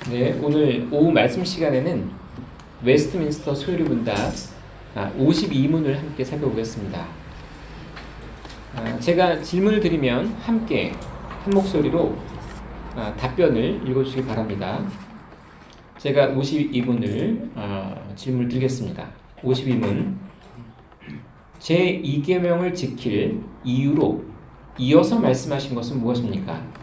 네, 오늘 오후 말씀 시간에는 웨스트민스터 소요리 문답 52문을 함께 살펴보겠습니다. 제가 질문을 드리면 함께 한 목소리로 답변을 읽어주시기 바랍니다. 제가 52문을 질문을 드리겠습니다. 52문 제2계명을 지킬 이유로 이어서 말씀하신 것은 무엇입니까?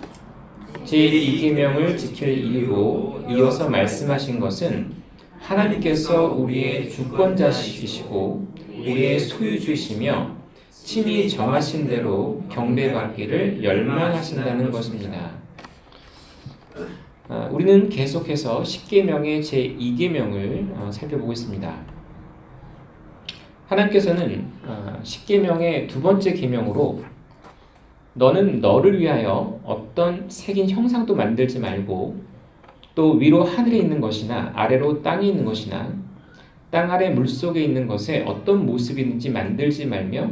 제2계명을 지킬 이유로 이어서 말씀하신 것은 하나님께서 우리의 주권자이시고 우리의 소유주이시며 친히 정하신 대로 경배받기를 열망하신다는 것입니다. 우리는 계속해서 10계명의 제2계명을 살펴보고 있습니다. 하나님께서는 10계명의 두 번째 계명으로 너는 너를 위하여 어떤 새긴 형상도 만들지 말고 또 위로 하늘에 있는 것이나 아래로 땅에 있는 것이나 땅 아래 물속에 있는 것에 어떤 모습이 있는지 만들지 말며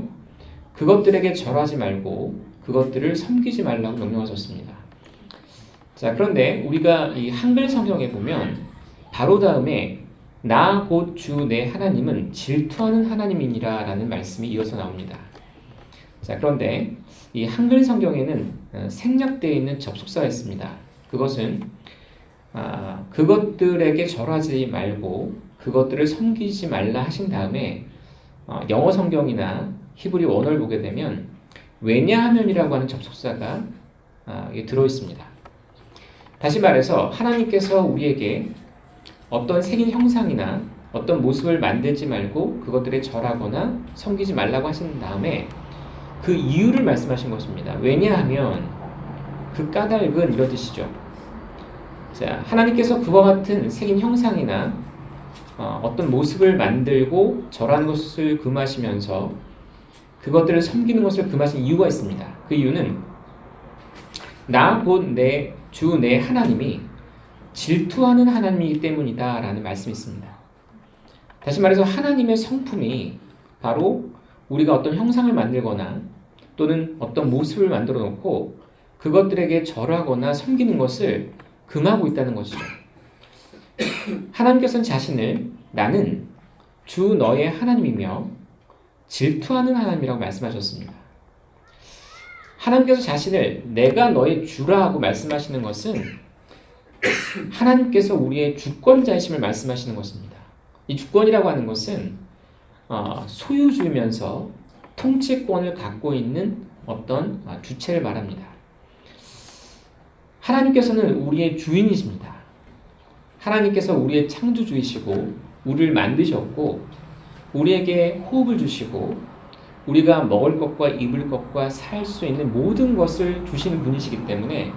그것들에게 절하지 말고 그것들을 섬기지 말라고 명령하셨습니다. 자, 그런데 우리가 이 한글 성경에 보면 바로 다음에 나 곧 주 내 하나님은 질투하는 하나님이니라 라는 말씀이 이어서 나옵니다. 자, 그런데 이 한글 성경에는 생략되어 있는 접속사가 있습니다. 그것은 그것들에게 절하지 말고 그것들을 섬기지 말라 하신 다음에 영어 성경이나 히브리 원어를 보게 되면 왜냐하면이라고 하는 접속사가 들어 있습니다. 다시 말해서 하나님께서 우리에게 어떤 새긴 형상이나 어떤 모습을 만들지 말고 그것들에 절하거나 섬기지 말라고 하신 다음에 그 이유를 말씀하신 것입니다. 왜냐하면 그 까닭은 이런 뜻이죠. 자, 하나님께서 그와 같은 새긴 형상이나 어떤 모습을 만들고 절하는 것을 금하시면서 그것들을 섬기는 것을 금하신 이유가 있습니다. 그 이유는 나 곧 내 주 내 하나님이 질투하는 하나님이기 때문이다 라는 말씀이 있습니다. 다시 말해서 하나님의 성품이 바로 우리가 어떤 형상을 만들거나 또는 어떤 모습을 만들어 놓고 그것들에게 절하거나 섬기는 것을 금하고 있다는 것이죠. 하나님께서는 자신을 나는 주 너의 하나님이며 질투하는 하나님이라고 말씀하셨습니다. 하나님께서 자신을 내가 너의 주라 하고 말씀하시는 것은 하나님께서 우리의 주권자이심을 말씀하시는 것입니다. 이 주권이라고 하는 것은 소유주이면서 통치권을 갖고 있는 어떤 주체를 말합니다. 하나님께서는 우리의 주인이십니다. 하나님께서 우리의 창조주이시고 우리를 만드셨고 우리에게 호흡을 주시고 우리가 먹을 것과 입을 것과 살 수 있는 모든 것을 주시는 분이시기 때문에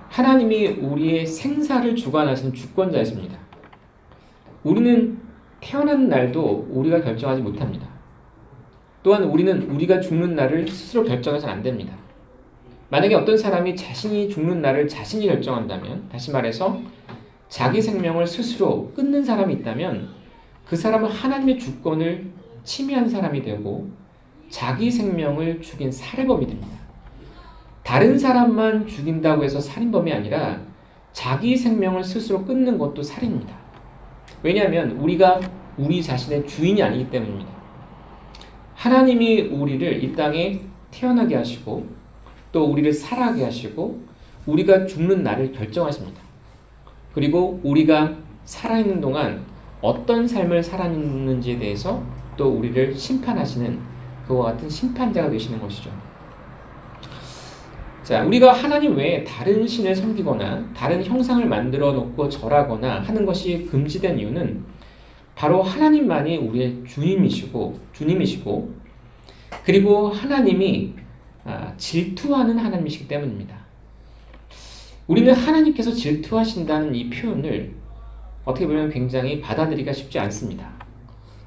하나님이 우리의 생사를 주관하시는 주권자이십니다. 우리는 태어난 날도 우리가 결정하지 못합니다. 또한 우리는 우리가 죽는 날을 스스로 결정해서는 안 됩니다. 만약에 어떤 사람이 자신이 죽는 날을 자신이 결정한다면, 다시 말해서 자기 생명을 스스로 끊는 사람이 있다면 그 사람은 하나님의 주권을 침해한 사람이 되고 자기 생명을 죽인 살해범이 됩니다. 다른 사람만 죽인다고 해서 살인범이 아니라 자기 생명을 스스로 끊는 것도 살인입니다. 왜냐하면 우리가 우리 자신의 주인이 아니기 때문입니다. 하나님이 우리를 이 땅에 태어나게 하시고 또 우리를 살아가게 하시고 우리가 죽는 날을 결정하십니다. 그리고 우리가 살아있는 동안 어떤 삶을 살았는지에 대해서 또 우리를 심판하시는 그와 같은 심판자가 되시는 것이죠. 자, 우리가 하나님 외에 다른 신을 섬기거나 다른 형상을 만들어 놓고 절하거나 하는 것이 금지된 이유는 바로 하나님만이 우리의 주님이시고 그리고 하나님이 질투하는 하나님이시기 때문입니다. 우리는 하나님께서 질투하신다는 이 표현을 어떻게 보면 굉장히 받아들이기가 쉽지 않습니다.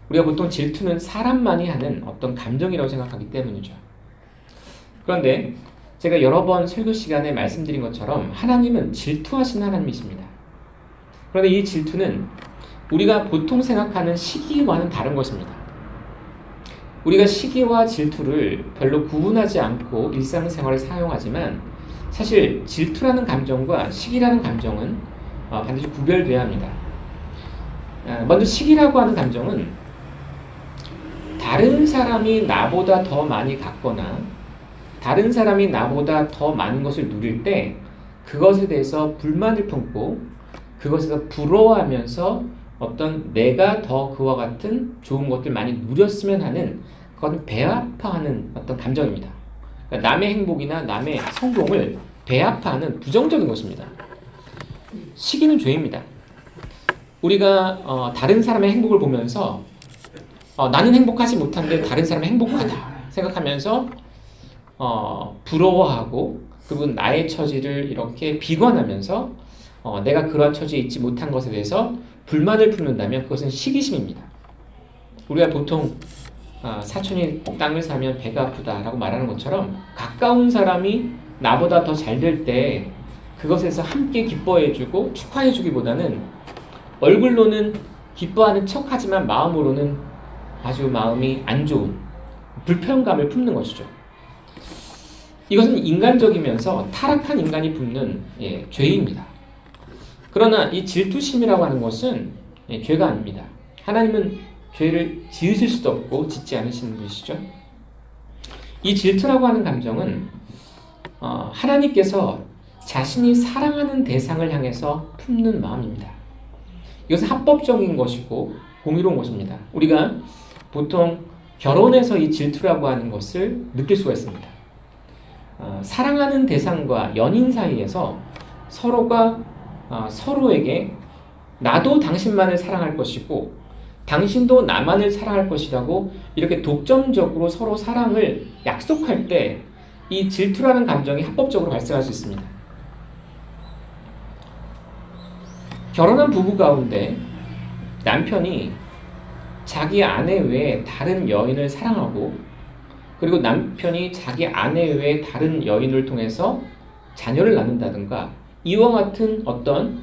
우리가 보통 질투는 사람만이 하는 어떤 감정이라고 생각하기 때문이죠. 그런데 제가 여러 번 설교 시간에 말씀드린 것처럼 하나님은 질투하시는 하나님이십니다. 그런데 이 질투는 우리가 보통 생각하는 시기와는 다른 것입니다. 우리가 시기와 질투를 별로 구분하지 않고 일상생활에 사용하지만 사실 질투라는 감정과 시기라는 감정은 반드시 구별돼야 합니다. 먼저 시기라고 하는 감정은 다른 사람이 나보다 더 많이 갖거나 다른 사람이 나보다 더 많은 것을 누릴 때 그것에 대해서 불만을 품고 그것에서 부러워하면서 어떤 내가 더 그와 같은 좋은 것들 많이 누렸으면 하는 그건 배아파하는 어떤 감정입니다. 그러니까 남의 행복이나 남의 성공을 배아파하는 부정적인 것입니다. 시기는 죄입니다. 우리가 다른 사람의 행복을 보면서 나는 행복하지 못한데 다른 사람은 행복하다 생각하면서 부러워하고 그분 나의 처지를 이렇게 비관하면서 내가 그러한 처지에 있지 못한 것에 대해서 불만을 품는다면 그것은 시기심입니다. 우리가 보통 사촌이 땅을 사면 배가 아프다라고 말하는 것처럼 가까운 사람이 나보다 더 잘 될 때 그것에서 함께 기뻐해주고 축하해주기보다는 얼굴로는 기뻐하는 척하지만 마음으로는 아주 마음이 안 좋은 불편감을 품는 것이죠. 이것은 인간적이면서 타락한 인간이 품는 죄입니다. 그러나 이 질투심이라고 하는 것은 죄가 아닙니다. 하나님은 죄를 지으실 수도 없고 짓지 않으시는 분이시죠. 이 질투라고 하는 감정은 하나님께서 자신이 사랑하는 대상을 향해서 품는 마음입니다. 이것은 합법적인 것이고 공의로운 것입니다. 우리가 보통 결혼에서 이 질투라고 하는 것을 느낄 수가 있습니다. 사랑하는 대상과 연인 사이에서 서로가 서로에게 나도 당신만을 사랑할 것이고 당신도 나만을 사랑할 것이라고 이렇게 독점적으로 서로 사랑을 약속할 때 이 질투라는 감정이 합법적으로 발생할 수 있습니다. 결혼한 부부 가운데 남편이 자기 아내 외에 다른 여인을 사랑하고 그리고 남편이 자기 아내 외에 다른 여인을 통해서 자녀를 낳는다든가 이와 같은 어떤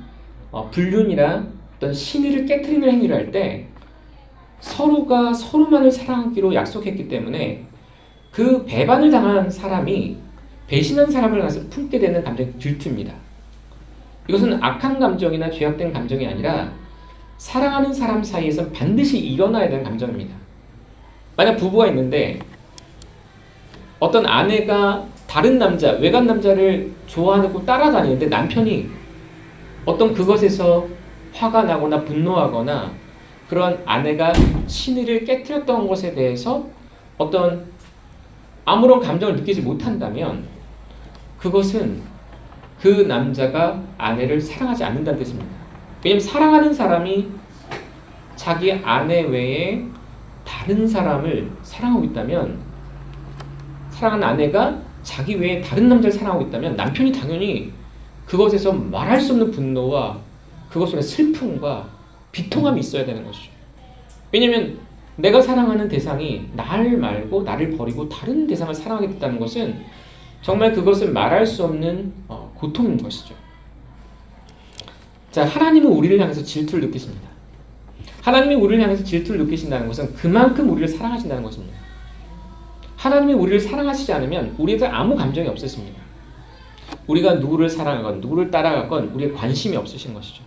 불륜이나 어떤 신의를 깨트리는 행위를 할 때 서로가 서로만을 사랑하기로 약속했기 때문에 그 배반을 당한 사람이 배신한 사람을 가서 품게 되는 감정이 질투입니다. 이것은 악한 감정이나 죄악된 감정이 아니라 사랑하는 사람 사이에서 반드시 일어나야 되는 감정입니다. 만약 부부가 있는데 어떤 아내가 다른 남자, 외간 남자를 좋아하고 따라다니는데 남편이 어떤 그것에서 화가 나거나 분노하거나 그런 아내가 신의를 깨트렸던 것에 대해서 어떤 아무런 감정을 느끼지 못한다면 그것은 그 남자가 아내를 사랑하지 않는다는 뜻입니다. 왜냐하면 사랑하는 사람이 자기 아내 외에 다른 사람을 사랑하고 있다면 사랑하는 아내가 자기 외에 다른 남자를 사랑하고 있다면 남편이 당연히 그것에서 말할 수 없는 분노와 그것 속에 슬픔과 비통함이 있어야 되는 것이죠. 왜냐하면 내가 사랑하는 대상이 나를 말고 나를 버리고 다른 대상을 사랑하게 됐다는 것은 정말 그것을 말할 수 없는 고통인 것이죠. 자, 하나님은 우리를 향해서 질투를 느끼십니다. 하나님이 우리를 향해서 질투를 느끼신다는 것은 그만큼 우리를 사랑하신다는 것입니다. 하나님이 우리를 사랑하시지 않으면 우리에게 아무 감정이 없으십니다. 우리가 누구를 사랑하건 누구를 따라가건 우리의 관심이 없으신 것이죠.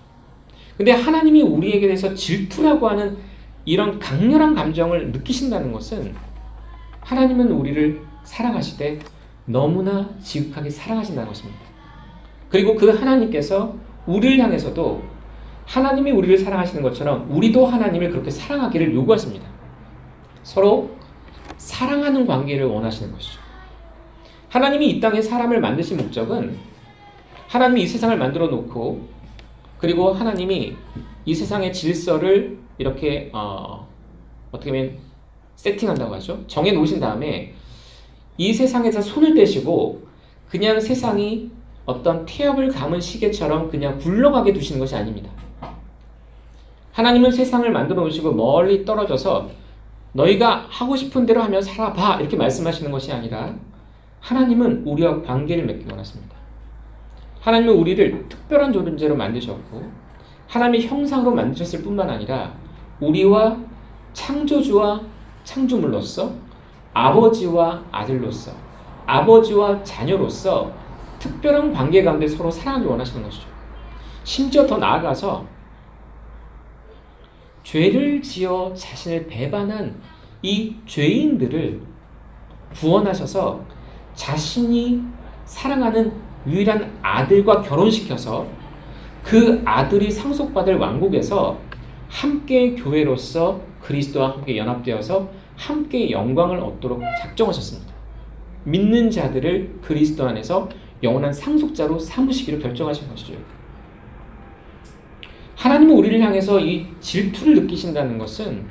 근데 하나님이 우리에게 대해서 질투라고 하는 이런 강렬한 감정을 느끼신다는 것은 하나님은 우리를 사랑하시되 너무나 지극하게 사랑하신다는 것입니다. 그리고 그 하나님께서 우리를 향해서도 하나님이 우리를 사랑하시는 것처럼 우리도 하나님을 그렇게 사랑하기를 요구하십니다. 서로 사랑하는 관계를 원하시는 것이죠. 하나님이 이 땅에 사람을 만드신 목적은 하나님이 이 세상을 만들어 놓고 그리고 하나님이 이 세상의 질서를 이렇게 어떻게 보면 세팅한다고 하죠. 정해 놓으신 다음에 이 세상에서 손을 떼시고 그냥 세상이 어떤 태엽을 감은 시계처럼 그냥 굴러가게 두시는 것이 아닙니다. 하나님은 세상을 만들어 놓으시고 멀리 떨어져서 너희가 하고 싶은 대로 하며 살아봐 이렇게 말씀하시는 것이 아니라 하나님은 우리와 관계를 맺기 원하십니다. 하나님은 우리를 특별한 존재로 만드셨고 하나님의 형상으로 만드셨을 뿐만 아니라 우리와 창조주와 창조물로서 아버지와 아들로서 아버지와 자녀로서 특별한 관계 가운데 서로 사랑하기 원하시는 것이죠. 심지어 더 나아가서 죄를 지어 자신을 배반한 이 죄인들을 구원하셔서 자신이 사랑하는 유일한 아들과 결혼시켜서 그 아들이 상속받을 왕국에서 함께 교회로서 그리스도와 함께 연합되어서 함께 영광을 얻도록 작정하셨습니다. 믿는 자들을 그리스도 안에서 영원한 상속자로 삼으시기로 결정하신 것이죠. 하나님은 우리를 향해서 이 질투를 느끼신다는 것은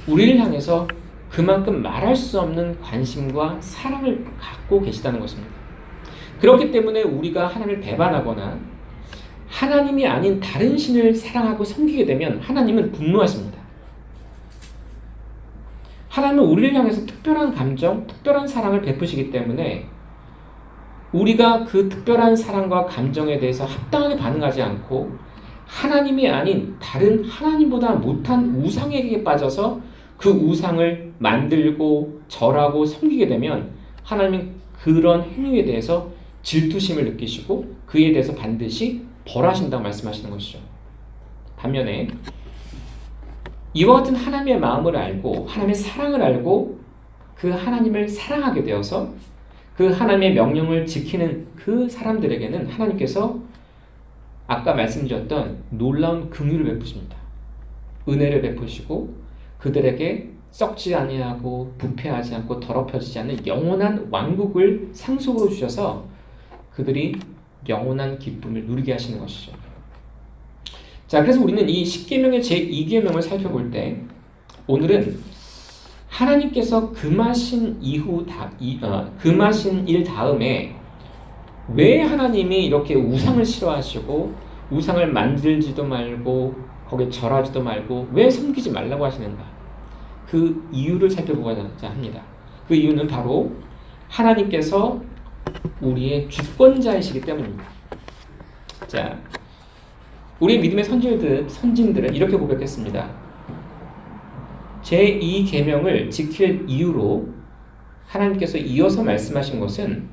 우리를 향해서 그만큼 말할 수 없는 관심과 사랑을 갖고 계시다는 것입니다. 그렇기 때문에 우리가 하나님을 배반하거나 하나님이 아닌 다른 신을 사랑하고 섬기게 되면 하나님은 분노하십니다. 하나님은 우리를 향해서 특별한 감정, 특별한 사랑을 베푸시기 때문에 우리가 그 특별한 사랑과 감정에 대해서 합당하게 반응하지 않고 하나님이 아닌 다른 하나님보다 못한 우상에게 빠져서 그 우상을 만들고 절하고 섬기게 되면 하나님은 그런 행위에 대해서 질투심을 느끼시고 그에 대해서 반드시 벌하신다고 말씀하시는 것이죠. 반면에 이와 같은 하나님의 마음을 알고 하나님의 사랑을 알고 그 하나님을 사랑하게 되어서 그 하나님의 명령을 지키는 그 사람들에게는 하나님께서 아까 말씀드렸던 놀라운 긍휼을 베푸십니다. 은혜를 베푸시고 그들에게 썩지 아니하고 부패하지 않고 더럽혀지지 않는 영원한 왕국을 상속으로 주셔서 그들이 영원한 기쁨을 누리게 하시는 것이죠. 자, 그래서 우리는 이 10계명의 제2계명을 살펴볼 때 오늘은 하나님께서 금하신 금하신 일 다음에 왜 하나님이 이렇게 우상을 싫어하시고 우상을 만들지도 말고 거기에 절하지도 말고 왜 섬기지 말라고 하시는가? 그 이유를 살펴보고자 합니다. 그 이유는 바로 하나님께서 우리의 주권자이시기 때문입니다. 자, 우리 믿음의 선진들은 이렇게 고백했습니다. 제2계명을 지킬 이유로 하나님께서 이어서 말씀하신 것은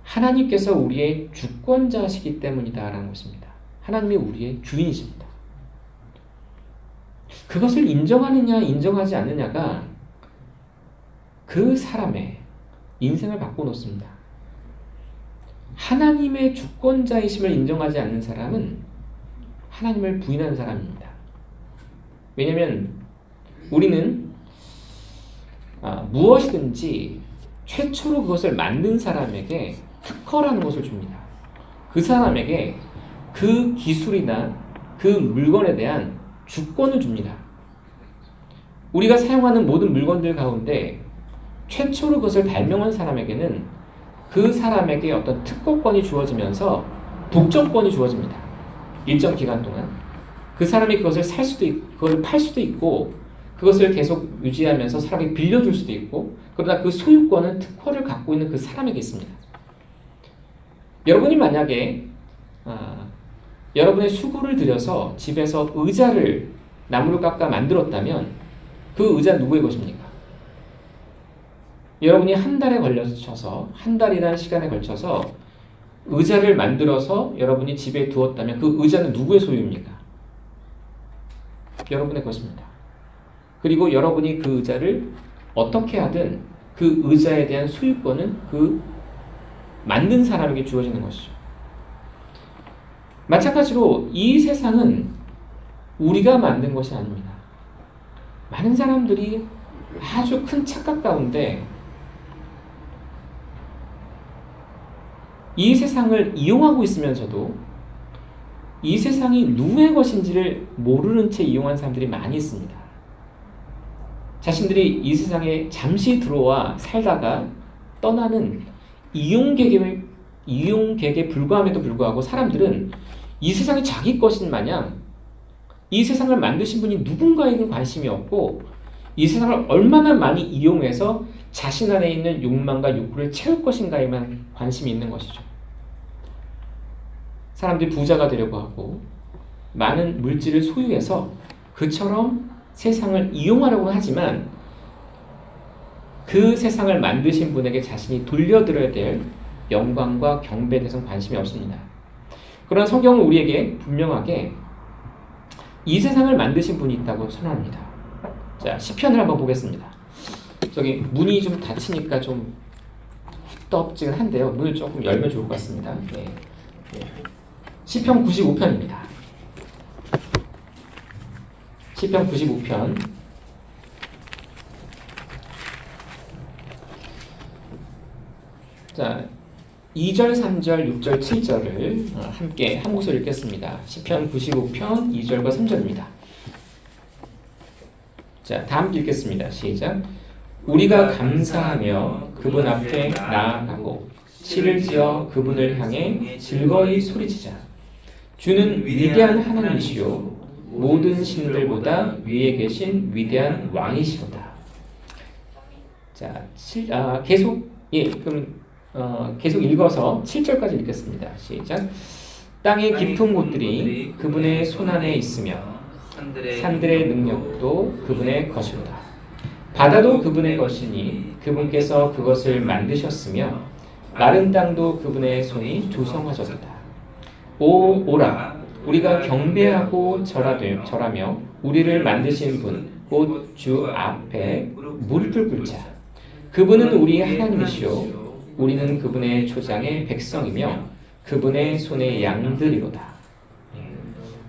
하나님께서 우리의 주권자시기 때문이다라는 것입니다. 하나님이 우리의 주인이십니다. 그것을 인정하느냐 인정하지 않느냐가 그 사람의 인생을 바꿔놓습니다. 하나님의 주권자이심을 인정하지 않는 사람은 하나님을 부인하는 사람입니다. 왜냐하면 우리는 무엇이든지 최초로 그것을 만든 사람에게 특허라는 것을 줍니다. 그 사람에게 그 기술이나 그 물건에 대한 주권을 줍니다. 우리가 사용하는 모든 물건들 가운데 최초로 그것을 발명한 사람에게는 그 사람에게 어떤 특허권이 주어지면서 독점권이 주어집니다. 일정 기간 동안 그 사람이 그것을 살 수도 있고 그것을 팔 수도 있고 그것을 계속 유지하면서 사람에게 빌려줄 수도 있고 그러나 그 소유권은 특허를 갖고 있는 그 사람에게 있습니다. 여러분이 만약에 여러분의 수고를 들여서 집에서 의자를 나무를 깎아 만들었다면 그 의자 누구의 것입니까? 여러분이 한 달에 걸쳐서 한 달이라는 시간에 걸쳐서 의자를 만들어서 여러분이 집에 두었다면 그 의자는 누구의 소유입니까? 여러분의 것입니다. 그리고 여러분이 그 의자를 어떻게 하든 그 의자에 대한 소유권은 그 만든 사람에게 주어지는 것이죠. 마찬가지로 이 세상은 우리가 만든 것이 아닙니다. 많은 사람들이 아주 큰 착각 가운데 이 세상을 이용하고 있으면서도 이 세상이 누구의 것인지를 모르는 채 이용한 사람들이 많이 있습니다. 자신들이 이 세상에 잠시 들어와 살다가 떠나는 이용객에 불과함에도 불구하고 사람들은 이 세상이 자기 것인 마냥 이 세상을 만드신 분이 누군가에게 관심이 없고 이 세상을 얼마나 많이 이용해서 자신 안에 있는 욕망과 욕구를 채울 것인가에만 관심이 있는 것이죠. 사람들이 부자가 되려고 하고 많은 물질을 소유해서 그처럼 세상을 이용하려고 하지만 그 세상을 만드신 분에게 자신이 돌려드려야 될 영광과 경배에 대해서는 관심이 없습니다. 그런 성경은 우리에게 분명하게 이 세상을 만드신 분이 있다고 선언합니다. 자, 시편을 한번 보겠습니다. 저기 문이 좀 닫히니까 좀 후덥지근한데요. 문을 조금 열면 좋을 것 같습니다. 네. 시편 95편입니다. 시편 95편. 자, 2절, 3절, 6절, 7절을 함께 한 목소리 읽겠습니다. 시편 95편 2절과 3절입니다. 자, 다 함께 읽겠습니다. 시작. 우리가 감사하며 그분 앞에 나아가고 시를 지어 그분을 향해 즐거이 소리치자. 주는 위대한 하나님이시요 모든 신들보다 위에 계신 위대한 왕이시로다. 자, 계속 그럼 계속 읽어서 7절까지 읽겠습니다. 시작. 땅의 깊은 곳들이 그분의 손안에 있으며 산들의 능력도 그분의 것이로다. 바다도 그분의 것이니 그분께서 그것을 만드셨으며 마른 땅도 그분의 손이 조성하셨다. 오라 우리가 경배하고 절하며 우리를 만드신 분 곧 주 앞에 무릎을 꿇자. 그분은 우리의 하나님이시오 우리는 그분의 초장의 백성이며 그분의 손의 양들이로다.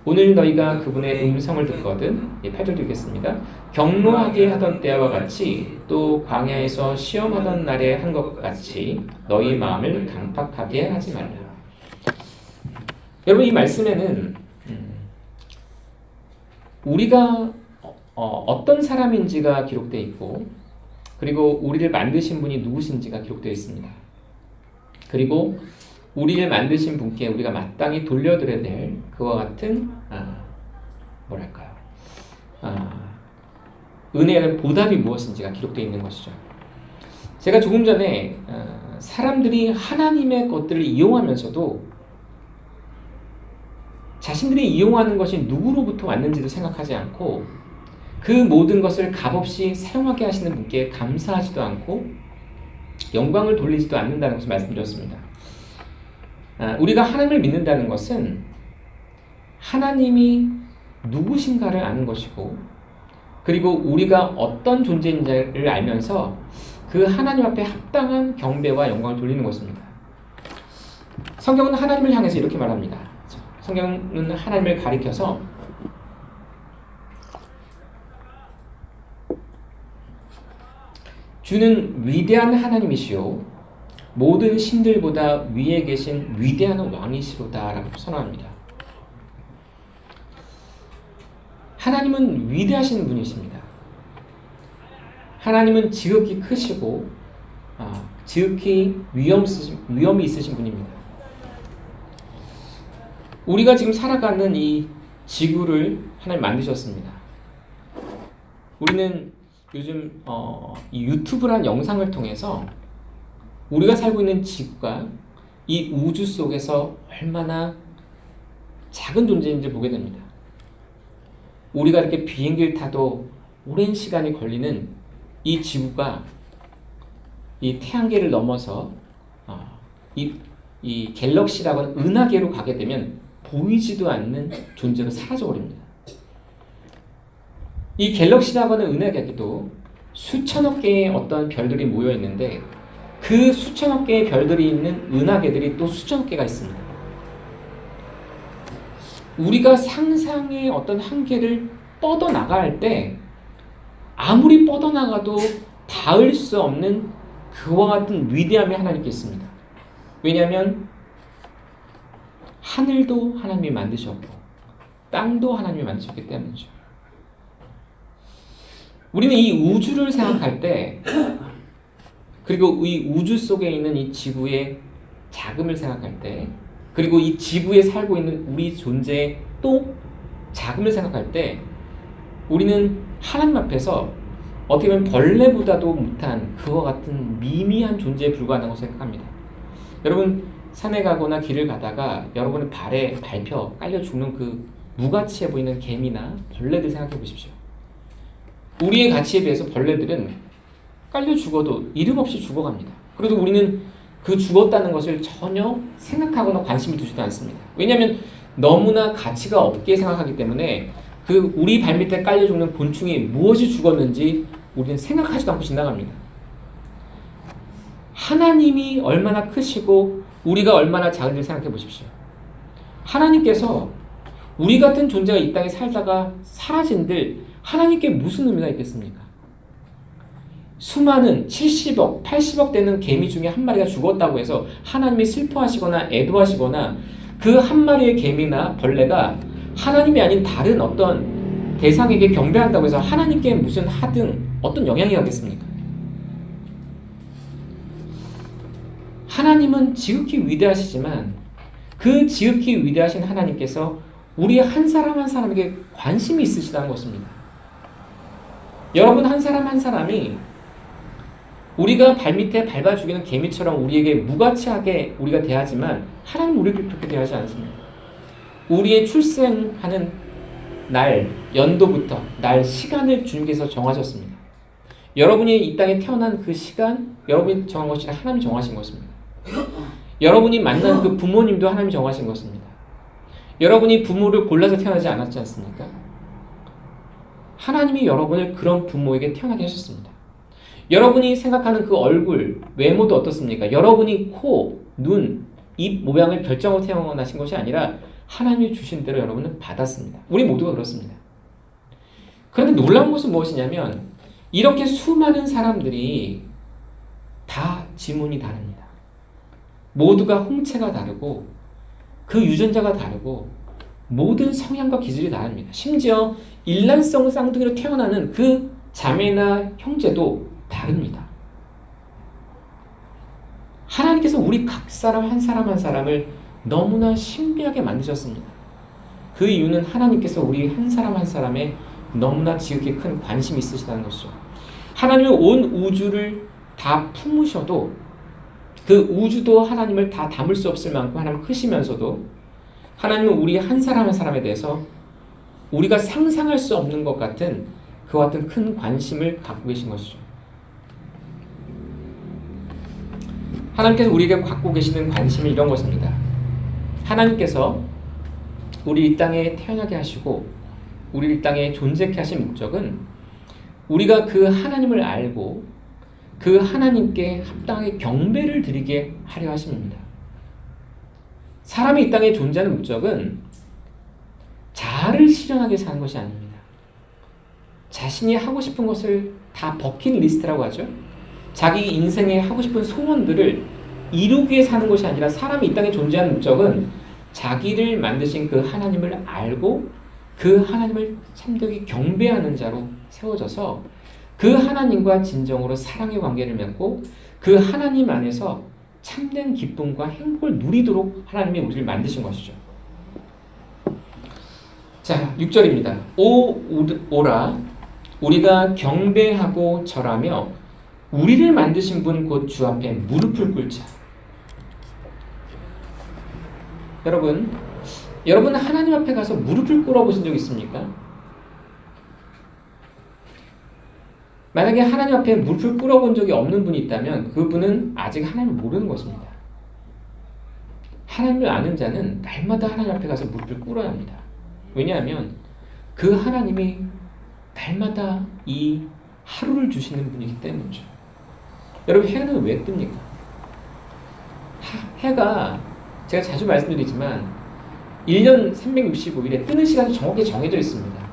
오늘 너희가 그분의 음성을 듣거든 8절 읽겠습니다. 경노하게 하던 때와 같이 또 광야에서 시험하던 날에 한 것 같이 너희 마음을 강팍하게 하지 말라. 여러분 이 말씀에는 우리가 어떤 사람인지가 기록되어 있고 그리고 우리를 만드신 분이 누구신지가 기록되어 있습니다. 그리고 우리를 만드신 분께 우리가 마땅히 돌려드려야 될 그와 같은 은혜의 보답이 무엇인지가 기록되어 있는 것이죠. 제가 조금 전에 사람들이 하나님의 것들을 이용하면서도 자신들이 이용하는 것이 누구로부터 왔는지도 생각하지 않고 그 모든 것을 값없이 사용하게 하시는 분께 감사하지도 않고 영광을 돌리지도 않는다는 것을 말씀드렸습니다. 우리가 하나님을 믿는다는 것은 하나님이 누구신가를 아는 것이고 그리고 우리가 어떤 존재인지를 알면서 그 하나님 앞에 합당한 경배와 영광을 돌리는 것입니다. 성경은 하나님을 향해서 이렇게 말합니다. 성경은 하나님을 가리켜서 주는 위대한 하나님이시오 모든 신들보다 위에 계신 위대한 왕이시로다 라고 선언합니다. 하나님은 위대하신 분이십니다. 하나님은 지극히 크시고 지극히 위엄이 있으신 분입니다. 우리가 지금 살아가는 이 지구를 하나님 만드셨습니다. 우리는 요즘 이 유튜브란 영상을 통해서 우리가 살고 있는 지구가 이 우주 속에서 얼마나 작은 존재인지 보게 됩니다. 우리가 이렇게 비행기를 타도 오랜 시간이 걸리는 이 지구가 이 태양계를 넘어서 이 갤럭시라고 하는 은하계로 가게 되면 보이지도 않는 존재로 사라져버립니다. 이 갤럭시라고 하는 은하계도 수천억 개의 어떤 별들이 모여 있는데 그 수천억 개의 별들이 있는 은하계들이 또 수천억 개가 있습니다. 우리가 상상의 어떤 한계를 뻗어나갈 때 아무리 뻗어나가도 닿을 수 없는 그와 같은 위대함이 하나님께 있습니다. 왜냐하면 하늘도 하나님이 만드셨고 땅도 하나님이 만드셨기 때문이죠. 우리는 이 우주를 생각할 때 그리고 이 우주 속에 있는 이 지구의 작음을 생각할 때 그리고 이 지구에 살고 있는 우리 존재의 또 작음을 생각할 때 우리는 하나님 앞에서 어떻게 보면 벌레보다도 못한 그와 같은 미미한 존재에 불과하다고 생각합니다. 여러분 산에 가거나 길을 가다가 여러분의 발에 밟혀 깔려 죽는 그 무가치해 보이는 개미나 벌레들 생각해 보십시오. 우리의 가치에 비해서 벌레들은 깔려 죽어도 이름 없이 죽어갑니다. 그래도 우리는 그 죽었다는 것을 전혀 생각하거나 관심을 두지도 않습니다. 왜냐하면 너무나 가치가 없게 생각하기 때문에 그 우리 발밑에 깔려 죽는 곤충이 무엇이 죽었는지 우리는 생각하지도 않고 지나갑니다. 하나님이 얼마나 크시고 우리가 얼마나 작은지 생각해 보십시오. 하나님께서 우리 같은 존재가 이 땅에 살다가 사라진들 하나님께 무슨 의미가 있겠습니까? 수많은 70억, 80억 되는 개미 중에 한 마리가 죽었다고 해서 하나님이 슬퍼하시거나 애도하시거나 그 한 마리의 개미나 벌레가 하나님이 아닌 다른 어떤 대상에게 경배한다고 해서 하나님께 무슨 하등 어떤 영향이 가겠습니까? 하나님은 지극히 위대하시지만 그 지극히 위대하신 하나님께서 우리 한 사람 한 사람에게 관심이 있으시다는 것입니다. 여러분 한 사람 한 사람이 우리가 발밑에 밟아 죽이는 개미처럼 우리에게 무가치하게 우리가 대하지만 하나님은 우리를 그렇게 대하지 않습니다. 우리의 출생하는 날, 연도부터 날, 시간을 주님께서 정하셨습니다. 여러분이 이 땅에 태어난 그 시간 여러분이 정한 것이 아니라 하나님이 정하신 것입니다. 여러분이 만난 그 부모님도 하나님이 정하신 것입니다. 여러분이 부모를 골라서 태어나지 않았지 않습니까? 하나님이 여러분을 그런 부모에게 태어나게 하셨습니다. 여러분이 생각하는 그 얼굴, 외모도 어떻습니까? 여러분이 코, 눈, 입 모양을 결정하고 태어나신 것이 아니라 하나님이 주신 대로 여러분은 받았습니다. 우리 모두가 그렇습니다. 그런데 놀라운 것은 무엇이냐면 이렇게 수많은 사람들이 다 지문이 다릅니다. 모두가 홍채가 다르고 그 유전자가 다르고 모든 성향과 기질이 다릅니다. 심지어 일란성 쌍둥이로 태어나는 그 자매나 형제도 다릅니다. 하나님께서 우리 각 사람 한 사람 한 사람을 너무나 신비하게 만드셨습니다. 그 이유는 하나님께서 우리 한 사람 한 사람에 너무나 지극히 큰 관심이 있으시다는 것이죠. 하나님은 온 우주를 다 품으셔도 그 우주도 하나님을 다 담을 수 없을 만큼 하나님 크시면서도 하나님은 우리 한 사람 한 사람에 대해서 우리가 상상할 수 없는 것 같은 그와 같은 큰 관심을 갖고 계신 것이죠. 하나님께서 우리에게 갖고 계시는 관심이 이런 것입니다. 하나님께서 우리 이 땅에 태어나게 하시고 우리 이 땅에 존재케 하신 목적은 우리가 그 하나님을 알고 그 하나님께 합당하게 경배를 드리게 하려 하십니다. 사람이 이 땅에 존재하는 목적은 자아를 실현하게 사는 것이 아닙니다. 자신이 하고 싶은 것을 다 버킷리스트라고 하죠. 자기 인생에 하고 싶은 소원들을 이루기 위해 사는 것이 아니라 사람이 이 땅에 존재하는 목적은 자기를 만드신 그 하나님을 알고 그 하나님을 참되게 경배하는 자로 세워져서 그 하나님과 진정으로 사랑의 관계를 맺고 그 하나님 안에서 참된 기쁨과 행복을 누리도록 하나님이 우리를 만드신 것이죠. 자, 6절입니다. 오라 우리가 경배하고 절하며 우리를 만드신 분 곧 주 앞에 무릎을 꿇자. 여러분 하나님 앞에 가서 무릎을 꿇어보신 적 있습니까? 만약에 하나님 앞에 무릎을 꿇어본 적이 없는 분이 있다면 그분은 아직 하나님을 모르는 것입니다. 하나님을 아는 자는 날마다 하나님 앞에 가서 무릎을 꿇어야 합니다. 왜냐하면 그 하나님이 날마다 이 하루를 주시는 분이기 때문이죠. 여러분 해는 왜 뜹니까? 해가 제가 자주 말씀드리지만 1년 365일에 뜨는 시간이 정확히 정해져 있습니다.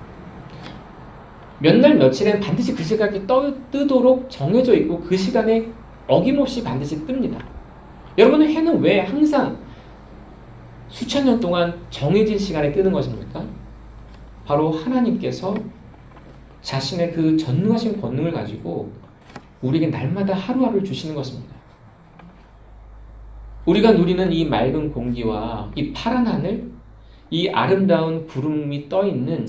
몇 날 며칠엔 반드시 그 시각이 뜨도록 정해져 있고 그 시간에 어김없이 반드시 뜹니다. 여러분은 해는 왜 항상 수천 년 동안 정해진 시간에 뜨는 것입니까? 바로 하나님께서 자신의 그 전능하신 권능을 가지고 우리에게 날마다 하루하루를 주시는 것입니다. 우리가 누리는 이 맑은 공기와 이 파란 하늘, 이 아름다운 구름이 떠있는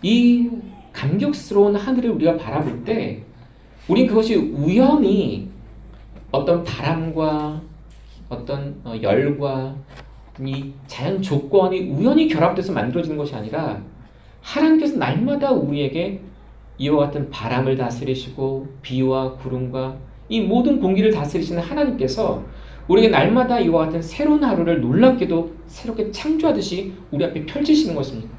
이 감격스러운 하늘을 우리가 바라볼 때 우린 그것이 우연히 어떤 바람과 어떤 열과 이 자연 조건이 우연히 결합돼서 만들어지는 것이 아니라 하나님께서 날마다 우리에게 이와 같은 바람을 다스리시고 비와 구름과 이 모든 공기를 다스리시는 하나님께서 우리에게 날마다 이와 같은 새로운 하루를 놀랍게도 새롭게 창조하듯이 우리 앞에 펼치시는 것입니다.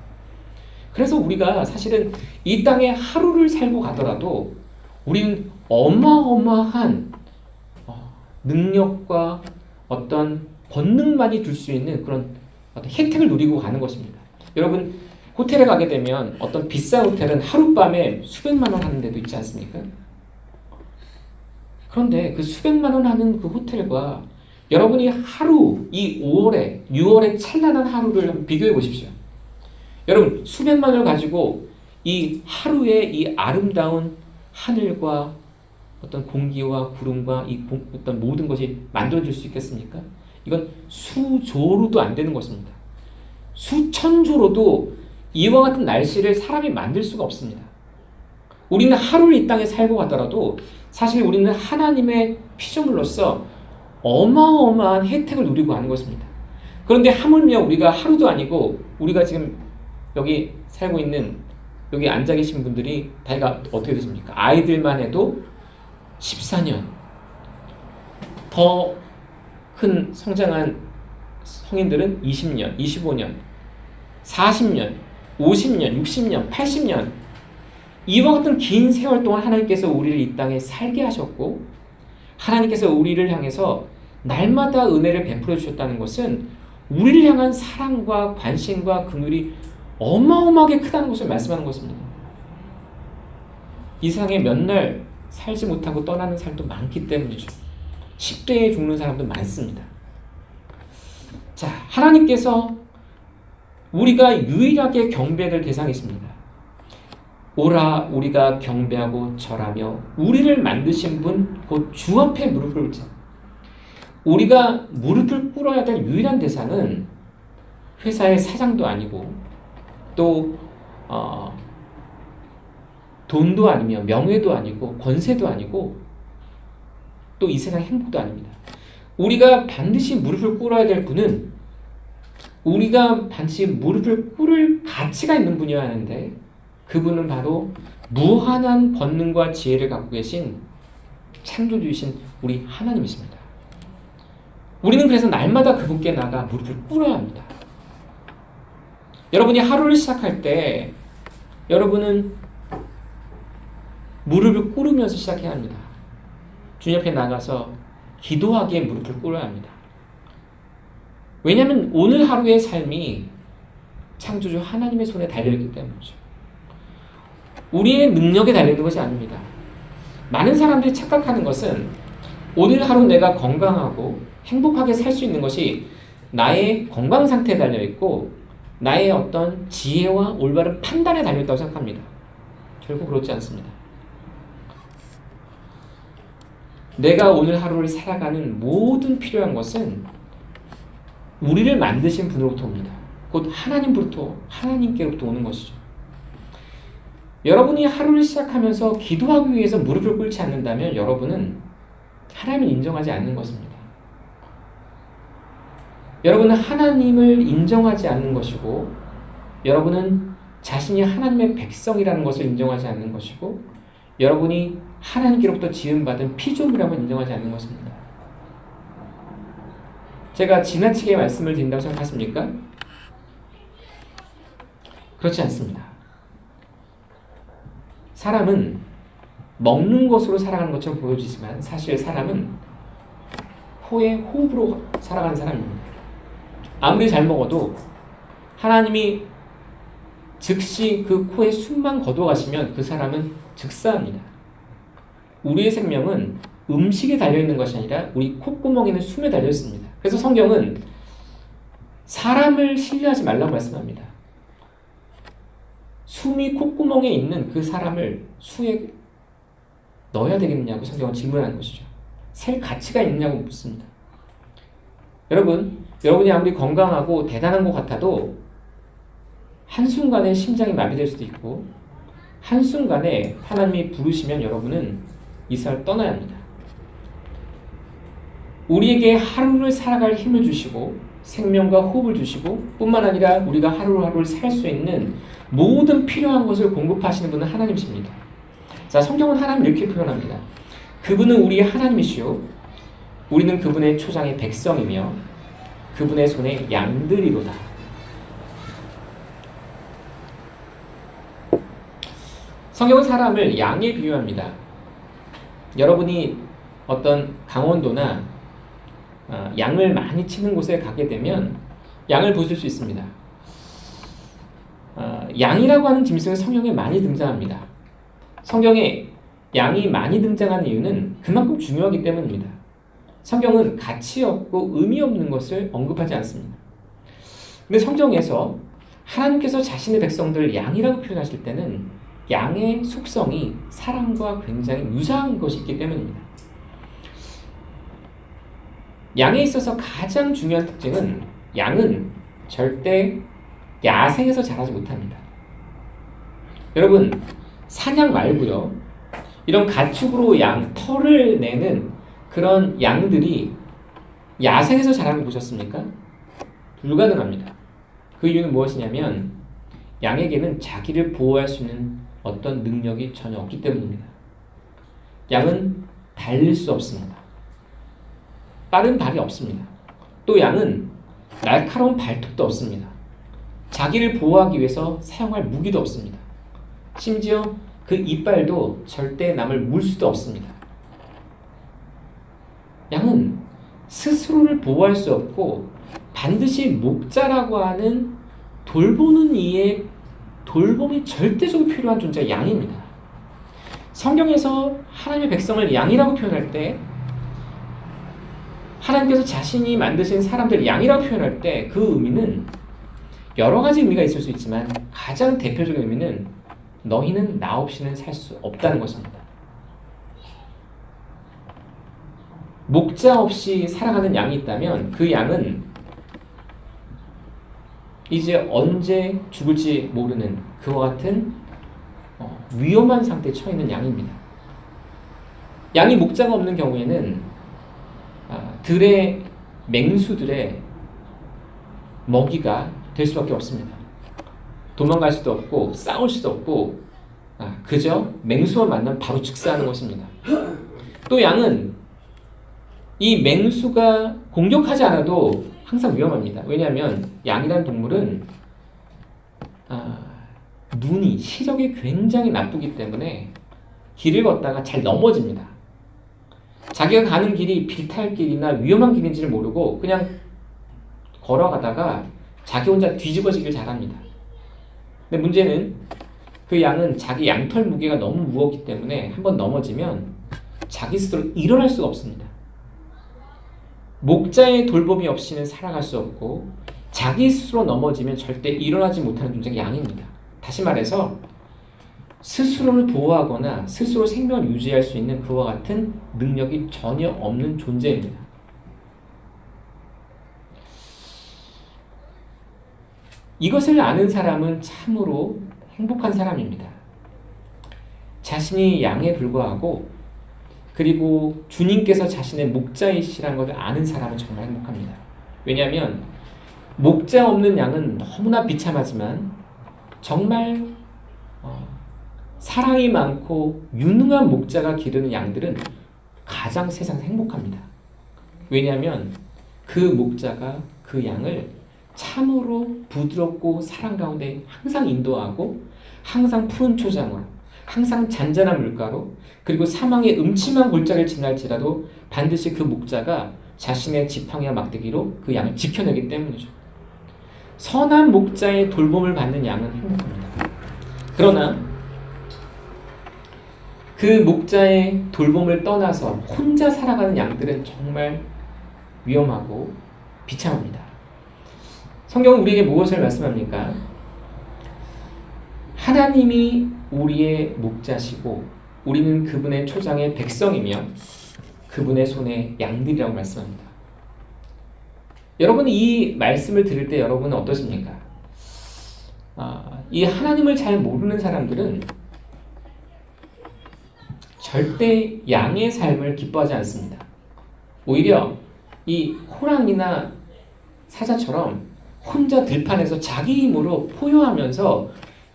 그래서 우리가 사실은 이 땅에 하루를 살고 가더라도 우리는 어마어마한 능력과 어떤 권능만이 줄 수 있는 그런 어떤 혜택을 누리고 가는 것입니다. 여러분, 호텔에 가게 되면 어떤 비싼 호텔은 하룻밤에 수백만 원 하는 데도 있지 않습니까? 그런데 그 수백만 원 하는 그 호텔과 여러분이 하루, 이 5월에, 6월의 찬란한 하루를 한번 비교해 보십시오. 여러분, 수백만 원을 가지고 이 하루의 이 아름다운 하늘과 어떤 공기와 구름과 어떤 모든 것이 만들어질 수 있겠습니까? 이건 수조로도 안 되는 것입니다. 수천조로도 이와 같은 날씨를 사람이 만들 수가 없습니다. 우리는 하루를 이 땅에 살고 가더라도 사실 우리는 하나님의 피조물로서 어마어마한 혜택을 누리고 가는 것입니다. 그런데 하물며 우리가 하루도 아니고 우리가 지금 여기 살고 있는 여기 앉아 계신 분들이 다이가 어떻게 되십니까? 아이들만 해도 14년 더 큰 성장한 성인들은 20년, 25년, 40년, 50년, 60년, 80년 이와 같은 긴 세월 동안 하나님께서 우리를 이 땅에 살게 하셨고 하나님께서 우리를 향해서 날마다 은혜를 베풀어 주셨다는 것은 우리를 향한 사랑과 관심과 긍휼이 어마어마하게 크다는 것을 말씀하는 것입니다. 이 세상에 몇 날 살지 못하고 떠나는 사람도 많기 때문이죠. 10대에 죽는 사람도 많습니다. 자, 하나님께서 우리가 유일하게 경배해야 될 대상이십니다. 오라 우리가 경배하고 절하며 우리를 만드신 분 곧 주 앞에 무릎을 꿇자. 우리가 무릎을 꿇어야 될 유일한 대상은 회사의 사장도 아니고 또 돈도 아니며 명예도 아니고 권세도 아니고 또 이 세상 행복도 아닙니다. 우리가 반드시 무릎을 꿇어야 될 분은 우리가 반드시 무릎을 꿇을 가치가 있는 분이어야 하는데 그분은 바로 무한한 권능과 지혜를 갖고 계신 창조주이신 우리 하나님이십니다. 우리는 그래서 날마다 그분께 나가 무릎을 꿇어야 합니다. 여러분이 하루를 시작할 때 여러분은 무릎을 꿇으면서 시작해야 합니다. 주님 앞에 나가서 기도하기에 무릎을 꿇어야 합니다. 왜냐하면 오늘 하루의 삶이 창조주 하나님의 손에 달려있기 때문이죠. 우리의 능력에 달려있는 것이 아닙니다. 많은 사람들이 착각하는 것은 오늘 하루 내가 건강하고 행복하게 살 수 있는 것이 나의 건강 상태에 달려있고 나의 어떤 지혜와 올바른 판단에 달려있다고 생각합니다. 결국 그렇지 않습니다. 내가 오늘 하루를 살아가는 모든 필요한 것은 우리를 만드신 분으로부터 옵니다. 곧 하나님께로부터 오는 것이죠. 여러분이 하루를 시작하면서 기도하기 위해서 무릎을 꿇지 않는다면 여러분은 하나님을 인정하지 않는 것입니다. 여러분은 하나님을 인정하지 않는 것이고 여러분은 자신이 하나님의 백성이라는 것을 인정하지 않는 것이고 여러분이 하나님께로부터 지음받은 피조물이라고 인정하지 않는 것입니다. 제가 지나치게 말씀을 드린다고 생각하십니까? 그렇지 않습니다. 사람은 먹는 것으로 살아가는 것처럼 보여지지만 사실 사람은 코의 호흡으로 살아가는 사람입니다. 아무리 잘 먹어도 하나님이 즉시 그 코에 숨만 거둬가시면 그 사람은 즉사합니다. 우리의 생명은 음식에 달려있는 것이 아니라 우리 콧구멍에 있는 숨에 달려있습니다. 그래서 성경은 사람을 신뢰하지 말라고 말씀합니다. 숨이 콧구멍에 있는 그 사람을 수에 넣어야 되겠느냐고 성경은 질문하는 것이죠. 셀 가치가 있느냐고 묻습니다. 여러분이 아무리 건강하고 대단한 것 같아도 한순간에 심장이 마비될 수도 있고 한순간에 하나님이 부르시면 여러분은 이 세상을 떠나야 합니다. 우리에게 하루를 살아갈 힘을 주시고 생명과 호흡을 주시고 뿐만 아니라 우리가 하루하루를 살 수 있는 모든 필요한 것을 공급하시는 분은 하나님이십니다. 자, 성경은 하나님을 이렇게 표현합니다. 그분은 우리의 하나님이시요 우리는 그분의 초장의 백성이며 그분의 손에 양들이로다. 성경은 사람을 양에 비유합니다. 여러분이 어떤 강원도나 양을 많이 치는 곳에 가게 되면 양을 보실 수 있습니다. 양이라고 하는 짐승은 성경에 많이 등장합니다. 성경에 양이 많이 등장하는 이유는 그만큼 중요하기 때문입니다. 성경은 가치 없고 의미 없는 것을 언급하지 않습니다. 근데 성경에서 하나님께서 자신의 백성들을 양이라고 표현하실 때는 양의 속성이 사람과 굉장히 유사한 것이 있기 때문입니다. 양에 있어서 가장 중요한 특징은 양은 절대 야생에서 자라지 못합니다. 여러분, 사냥 말고요, 이런 가축으로 털을 내는 그런 양들이 야생에서 자라는 거 보셨습니까? 불가능합니다. 그 이유는 무엇이냐면 양에게는 자기를 보호할 수 있는 어떤 능력이 전혀 없기 때문입니다. 양은 달릴 수 없습니다. 빠른 발이 없습니다. 또 양은 날카로운 발톱도 없습니다. 자기를 보호하기 위해서 사용할 무기도 없습니다. 심지어 그 이빨도 절대 남을 물 수도 없습니다. 양은 스스로를 보호할 수 없고 반드시 목자라고 하는 돌보는 이의 돌봄이 절대적으로 필요한 존재가 양입니다. 성경에서 하나님의 백성을 양이라고 표현할 때, 하나님께서 자신이 만드신 사람들 양이라고 표현할 때 그 의미는 여러 가지 의미가 있을 수 있지만 가장 대표적인 의미는 너희는 나 없이는 살 수 없다는 것입니다. 목자 없이 살아가는 양이 있다면 그 양은 이제 언제 죽을지 모르는 그와 같은 위험한 상태에 처해 있는 양입니다. 양이 목자가 없는 경우에는 들의 맹수들의 먹이가 될 수밖에 없습니다. 도망갈 수도 없고 싸울 수도 없고 그저 맹수만 만나면 바로 즉사하는 것입니다. 또 양은 이 맹수가 공격하지 않아도 항상 위험합니다. 왜냐하면 양이라는 동물은 눈이 시력이 굉장히 나쁘기 때문에 길을 걷다가 잘 넘어집니다. 자기가 가는 길이 빌탈길이나 위험한 길인지를 모르고 그냥 걸어가다가 자기 혼자 뒤집어지길 잘합니다. 근데 문제는 그 양은 자기 양털 무게가 너무 무겁기 때문에 한번 넘어지면 자기 스스로 일어날 수가 없습니다. 목자의 돌봄이 없이는 살아갈 수 없고 자기 스스로 넘어지면 절대 일어나지 못하는 존재가 양입니다. 다시 말해서 스스로를 보호하거나 스스로 생명을 유지할 수 있는 그와 같은 능력이 전혀 없는 존재입니다. 이것을 아는 사람은 참으로 행복한 사람입니다. 자신이 양에 불과하고 그리고 주님께서 자신의 목자이시라는 것을 아는 사람은 정말 행복합니다. 왜냐하면 목자 없는 양은 너무나 비참하지만 정말 사랑이 많고 유능한 목자가 기르는 양들은 가장 세상에서 행복합니다. 왜냐하면 그 목자가 그 양을 참으로 부드럽고 사랑 가운데 항상 인도하고 항상 푸른 초장으로 항상 잔잔한 물가로 그리고 사망의 음침한 골짜기를 지날지라도 반드시 그 목자가 자신의 지팡이와 막대기로 그 양을 지켜내기 때문이죠. 선한 목자의 돌봄을 받는 양은 행복합니다. 그러나 그 목자의 돌봄을 떠나서 혼자 살아가는 양들은 정말 위험하고 비참합니다. 성경은 우리에게 무엇을 말씀합니까? 하나님이 우리의 목자시고 우리는 그분의 초장의 백성이며 그분의 손에 양들이라고 말씀합니다. 여러분 이 말씀을 들을 때 여러분은 어떠십니까? 이 하나님을 잘 모르는 사람들은 절대 양의 삶을 기뻐하지 않습니다. 오히려 이 호랑이나 사자처럼 혼자 들판에서 자기 힘으로 포효하면서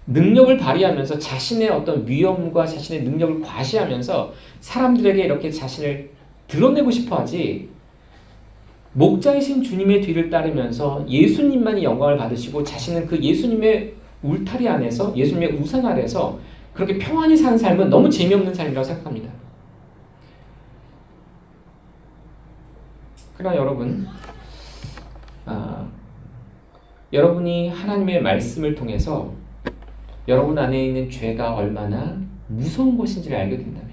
능력을 발휘하면서 자신의 어떤 위엄과 자신의 능력을 과시하면서 사람들에게 이렇게 자신을 드러내고 싶어 하지 목자이신 주님의 뒤를 따르면서 예수님만이 영광을 받으시고 자신은 그 예수님의 울타리 안에서, 예수님의 우산 아래서 그렇게 평안히 사는 삶은 너무 재미없는 삶이라고 생각합니다. 그러나 여러분, 여러분이 하나님의 말씀을 통해서 여러분 안에 있는 죄가 얼마나 무서운 것인지를 알게 된다면,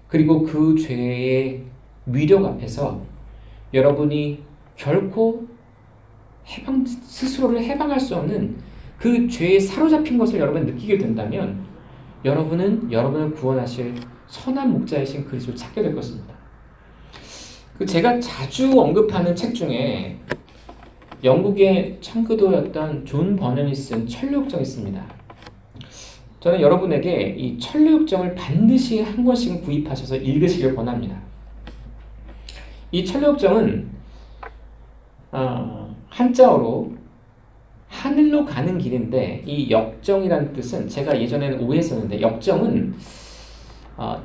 그리고 그 죄의 위력 앞에서 여러분이 결코 스스로를 해방할 수 없는 그 죄에 사로잡힌 것을 여러분이 느끼게 된다면 여러분은 여러분을 구원하실 선한 목자이신 그리스도를 찾게 될 것입니다. 제가 자주 언급하는 책 중에 영국의 청교도였던 존 버넌이 쓴 천류욕정이 있습니다. 저는 여러분에게 이 천류욕정을 반드시 한 권씩은 구입하셔서 읽으시길 권합니다. 이 천류욕정은 한자어로 하늘로 가는 길인데, 이 역정이라는 뜻은 제가 예전에는 오해했었는데, 역정은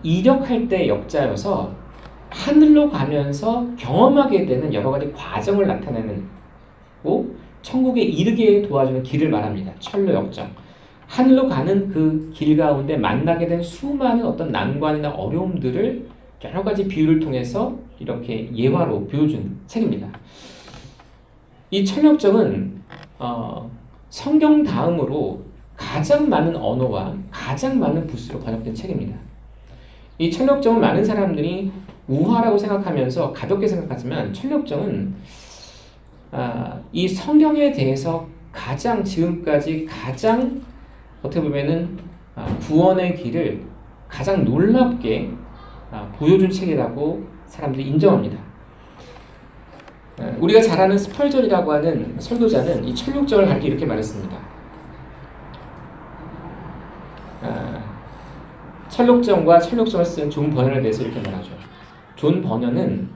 이력할 때 역자여서 하늘로 가면서 경험하게 되는 여러 가지 과정을 나타내는 고 천국에 이르게 도와주는 길을 말합니다. 천로 역정. 하늘로 가는 그 길 가운데 만나게 된 수많은 어떤 난관이나 어려움들을 여러 가지 비유를 통해서 이렇게 예화로 보여준 책입니다. 이 천역정은 성경 다음으로 가장 많은 언어와 가장 많은 부수로 번역된 책입니다. 이 천역정은 많은 사람들이 우화라고 생각하면서 가볍게 생각하지만, 천역정은 이 성경에 대해서 가장 지금까지 가장 어떻게 보면은 구원의 길을 가장 놀랍게 보여준 책이라고 사람들이 인정합니다. 우리가 잘 아는 스펄전이라고 하는 설교자는 이 천육정을 가르쳐 이렇게 말했습니다. 천육정과 천육정을 쓴 존 버넌에 대해서 이렇게 말하죠. 존 버넌은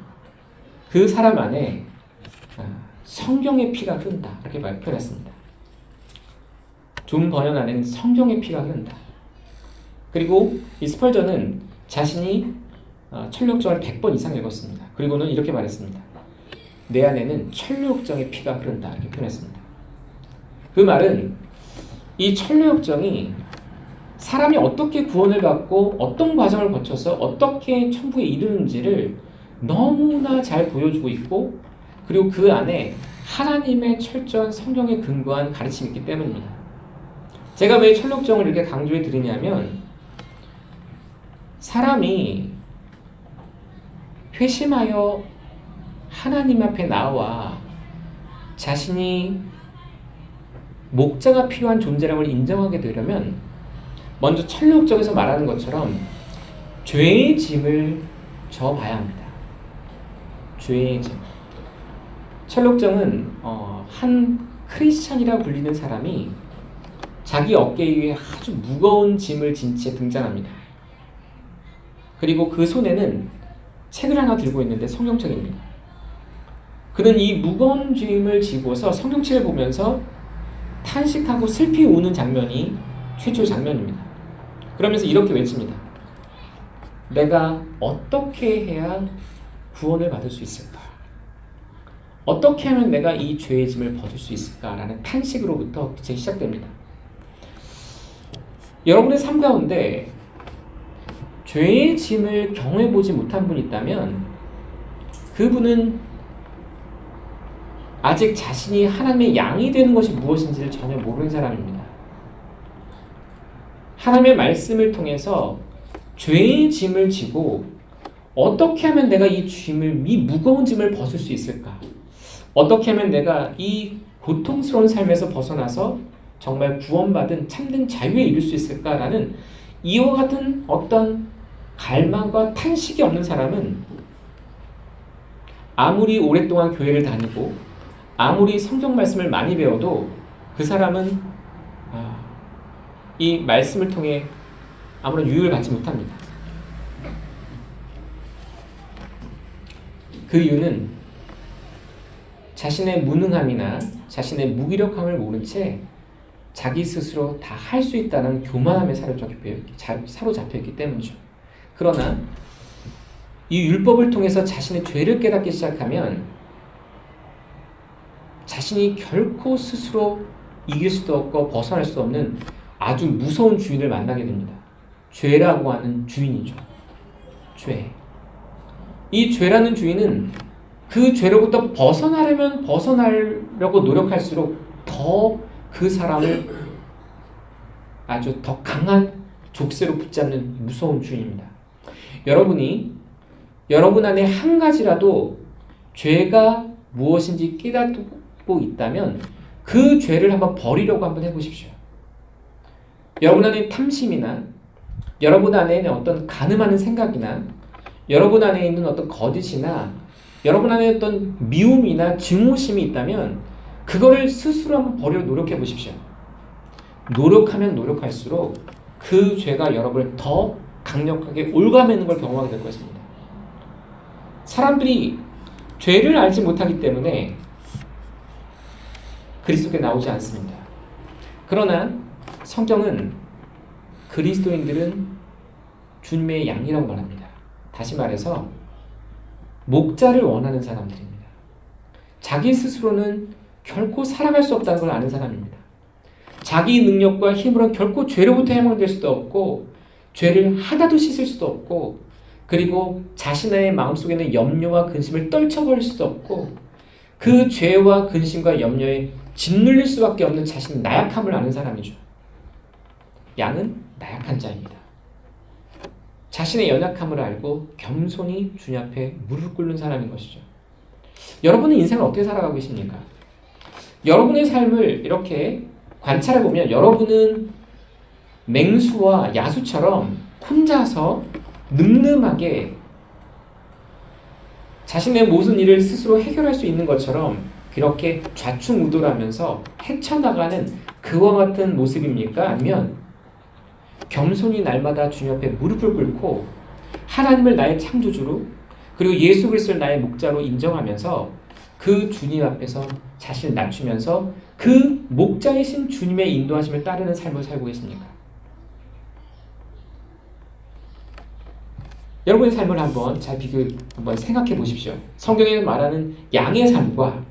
그 사람 안에 성경의 피가 흐른다, 이렇게 표현했습니다. 존 버넌 안에는 성경의 피가 흐른다. 그리고 이 스펄전은 자신이 천육정을 100번 이상 읽었습니다. 그리고는 이렇게 말했습니다. 내 안에는 천육정의 피가 흐른다, 이렇게 표현했습니다. 그 말은 이 천육정이 사람이 어떻게 구원을 받고 어떤 과정을 거쳐서 어떻게 천국에 이르는지를 너무나 잘 보여주고 있고, 그리고 그 안에 하나님의 철저한 성경에 근거한 가르침이 있기 때문입니다. 제가 왜 천육정을 이렇게 강조해 드리냐면, 사람이 회심하여 하나님 앞에 나와 자신이 목자가 필요한 존재라는 걸 인정하게 되려면 먼저 천육정에서 말하는 것처럼 죄의 짐을 져봐야 합니다. 죄의 짐. 천육정은 한 크리스찬이라고 불리는 사람이 자기 어깨 위에 아주 무거운 짐을 진 채 등장합니다. 그리고 그 손에는 책을 하나 들고 있는데 성경책입니다. 그는 이 무거운 짐을 지고서 성경책을 보면서 탄식하고 슬피 우는 장면이 최초의 장면입니다. 그러면서 이렇게 외칩니다. 내가 어떻게 해야 구원을 받을 수 있을까? 어떻게 하면 내가 이 죄의 짐을 벗을 수 있을까라는 탄식으로부터 시작됩니다. 여러분의 삶 가운데 죄의 짐을 경험해보지 못한 분이 있다면 그분은 아직 자신이 하나님의 양이 되는 것이 무엇인지를 전혀 모르는 사람입니다. 하나님의 말씀을 통해서 죄의 짐을 지고 어떻게 하면 내가 이 무거운 짐을 벗을 수 있을까? 어떻게 하면 내가 이 고통스러운 삶에서 벗어나서 정말 구원받은 참된 자유에 이를 수 있을까라는 이와 같은 어떤 갈망과 탄식이 없는 사람은 아무리 오랫동안 교회를 다니고 아무리 성경 말씀을 많이 배워도 그 사람은 이 말씀을 통해 아무런 유익을 받지 못합니다. 그 이유는 자신의 무능함이나 자신의 무기력함을 모른 채 자기 스스로 다 할 수 있다는 교만함에 사로잡혀 있기 때문이죠. 그러나 이 율법을 통해서 자신의 죄를 깨닫기 시작하면 자신이 결코 스스로 이길 수도 없고 벗어날 수 없는 아주 무서운 주인을 만나게 됩니다. 죄라고 하는 주인이죠. 죄. 이 죄라는 주인은 그 죄로부터 벗어나려면 벗어나려고 노력할수록 더 그 사람을 아주 더 강한 족쇄로 붙잡는 무서운 주인입니다. 여러분 안에 한 가지라도 죄가 무엇인지 깨닫고 있다면 그 죄를 한번 버리려고 한번 해보십시오. 여러분 안에 탐심이나 여러분 안에 있는 어떤 간음하는 생각이나 여러분 안에 있는 어떤 거짓이나 여러분 안에 어떤 미움이나 증오심이 있다면 그거를 스스로 한번 버리려 노력해 보십시오. 노력하면 노력할수록 그 죄가 여러분을 더 강력하게 올가매는 걸 경험하게 될 것입니다. 사람들이 죄를 알지 못하기 때문에 그리스도께 나오지 않습니다. 그러나 성경은 그리스도인들은 주님의 양이라고 말합니다. 다시 말해서 목자를 원하는 사람들입니다. 자기 스스로는 결코 살아갈 수 없다는 걸 아는 사람입니다. 자기 능력과 힘으로는 결코 죄로부터 해방될 수도 없고 죄를 하나도 씻을 수도 없고 그리고 자신의 마음속에는 염려와 근심을 떨쳐버릴 수도 없고 그 죄와 근심과 염려에 짓눌릴 수밖에 없는 자신의 나약함을 아는 사람이죠. 양은 나약한 자입니다. 자신의 연약함을 알고 겸손히 주님 앞에 무릎 꿇는 사람인 것이죠. 여러분은 인생을 어떻게 살아가고 계십니까? 여러분의 삶을 이렇게 관찰해 보면 여러분은 맹수와 야수처럼 혼자서 늠름하게 자신의 모든 일을 스스로 해결할 수 있는 것처럼 그렇게 좌충우돌하면서 헤쳐나가는 그와 같은 모습입니까? 아니면 겸손히 날마다 주님 앞에 무릎을 꿇고 하나님을 나의 창조주로 그리고 예수 그리스도를 나의 목자로 인정하면서 그 주님 앞에서 자신을 낮추면서 그 목자이신 주님의 인도하심을 따르는 삶을 살고 계십니까? 여러분의 삶을 한번 잘 한번 생각해 보십시오. 성경에 말하는 양의 삶과